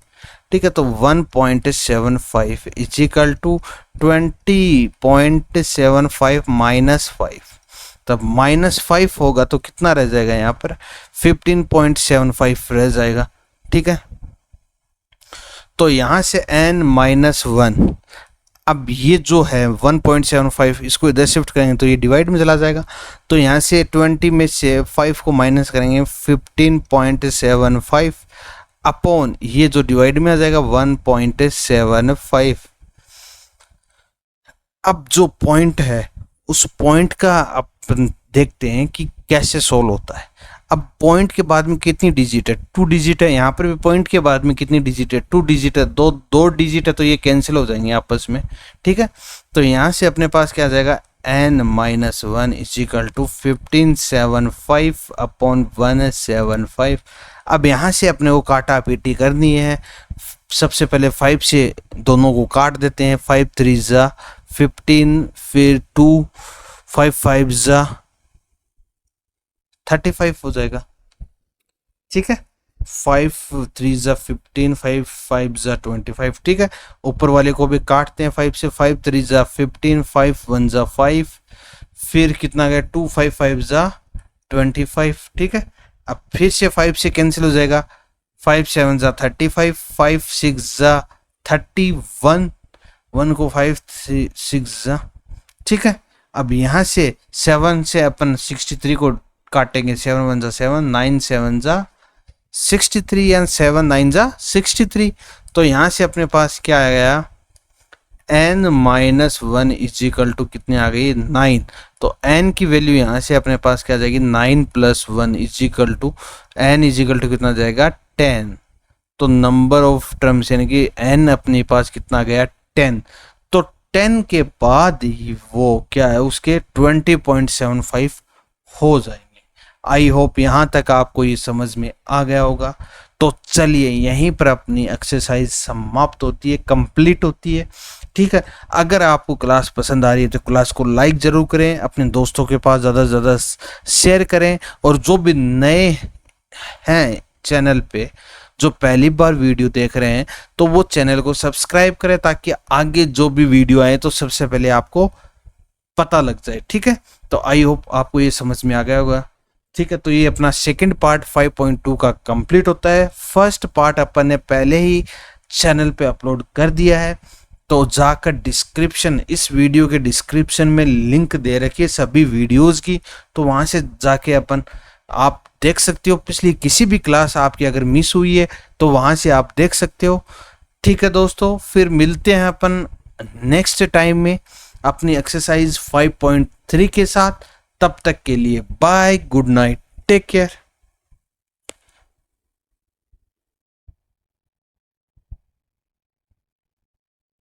ठीक है। तो 1.75 इज इक्वल टू 20.75 माइनस 5, तब माइनस 5 होगा तो कितना रह जाएगा यहाँ पर 15.75 रह जाएगा, ठीक है। तो यहाँ से n माइनस 1, अब ये जो है 1.75 इसको इधर शिफ्ट करेंगे तो ये डिवाइड में चला जाएगा, तो यहाँ से 20 में से 5 को माइनस करेंगे 15.75 अपॉन ये जो डिवाइड में आ जाएगा 1.75। अब जो पॉइंट है उस पॉइंट का अपन देखते हैं कि कैसे सोल्व होता है। अब पॉइंट के बाद में कितनी डिजिट है 2 डिजिट है, यहाँ पर भी पॉइंट के बाद में कितनी डिजिट है 2 डिजिट है, दो डिजिट है, तो ये कैंसिल हो जाएंगे आपस में, ठीक है। तो यहाँ से अपने पास क्या आ जाएगा n minus 1 is equal to 1575 upon 175। अब यहाँ से अपने को काटा पीटी करनी है, सबसे पहले 5 से दोनों को काट देते हैं, 5 3 जा 15, फिर 2 5 5 जा 35 हो जाएगा, ठीक है। 5 3 जा 15, 5 5 जा 25, ठीक है। ऊपर वाले को भी काटते हैं 5 से, 5 3 जा 15, 5 1 जा 5, फिर कितना गया 2 5 5 जा 25, ठीक है। अब फिर से 5 से कैंसिल हो जाएगा, 5 7 जा 35, 5 6 जा 31, 1 को 5 6 जा, ठीक है। अब यहाँ से 7 से अपन 63 को काटेंगे, 7 1 जा 7, 9 7 जा 63 एंड 7 9 जा 63। तो यहाँ से अपने पास क्या आ गया n minus 1 is equal to कितने आ गई 9। तो n की वैल्यू यहाँ से अपने पास क्या आ जाएगी 9 plus 1 is equal to n is equal to कितना जाएगा 10। तो नंबर ऑफ टर्म्स यानी कि n अपने पास कितना गया 10। तो 10 के बाद ही वो क्या है उसके 20.75 हो जाएंगे। आई होप यहाँ तक आपको ये समझ में आ गया होगा। तो चलिए यहीं पर अपनी एक्सरसाइज समाप्त होती है, कंप्लीट होती है, ठीक है। अगर आपको क्लास पसंद आ रही है तो क्लास को लाइक ज़रूर करें, अपने दोस्तों के पास ज़्यादा से ज़्यादा शेयर करें, और जो भी नए हैं चैनल पे जो पहली बार वीडियो देख रहे हैं तो वो चैनल को सब्सक्राइब करें, ताकि आगे जो भी वीडियो आए तो सबसे पहले आपको पता लग जाए, ठीक है। तो आई होप आपको ये समझ में आ गया होगा। ठीक है, तो ये अपना सेकंड पार्ट 5.2 का कंप्लीट होता है। फर्स्ट पार्ट अपन ने पहले ही चैनल पे अपलोड कर दिया है, तो जाकर डिस्क्रिप्शन, इस वीडियो के डिस्क्रिप्शन में लिंक दे रखी है सभी वीडियोस की, तो वहां से जाके आप देख सकते हो। पिछली किसी भी क्लास आपकी अगर मिस हुई है तो वहां से आप देख सकते हो। ठीक है दोस्तों, फिर मिलते हैं अपन नेक्स्ट टाइम में अपनी एक्सरसाइज 5.3 के साथ। तब तक के लिए bye, good night, take care.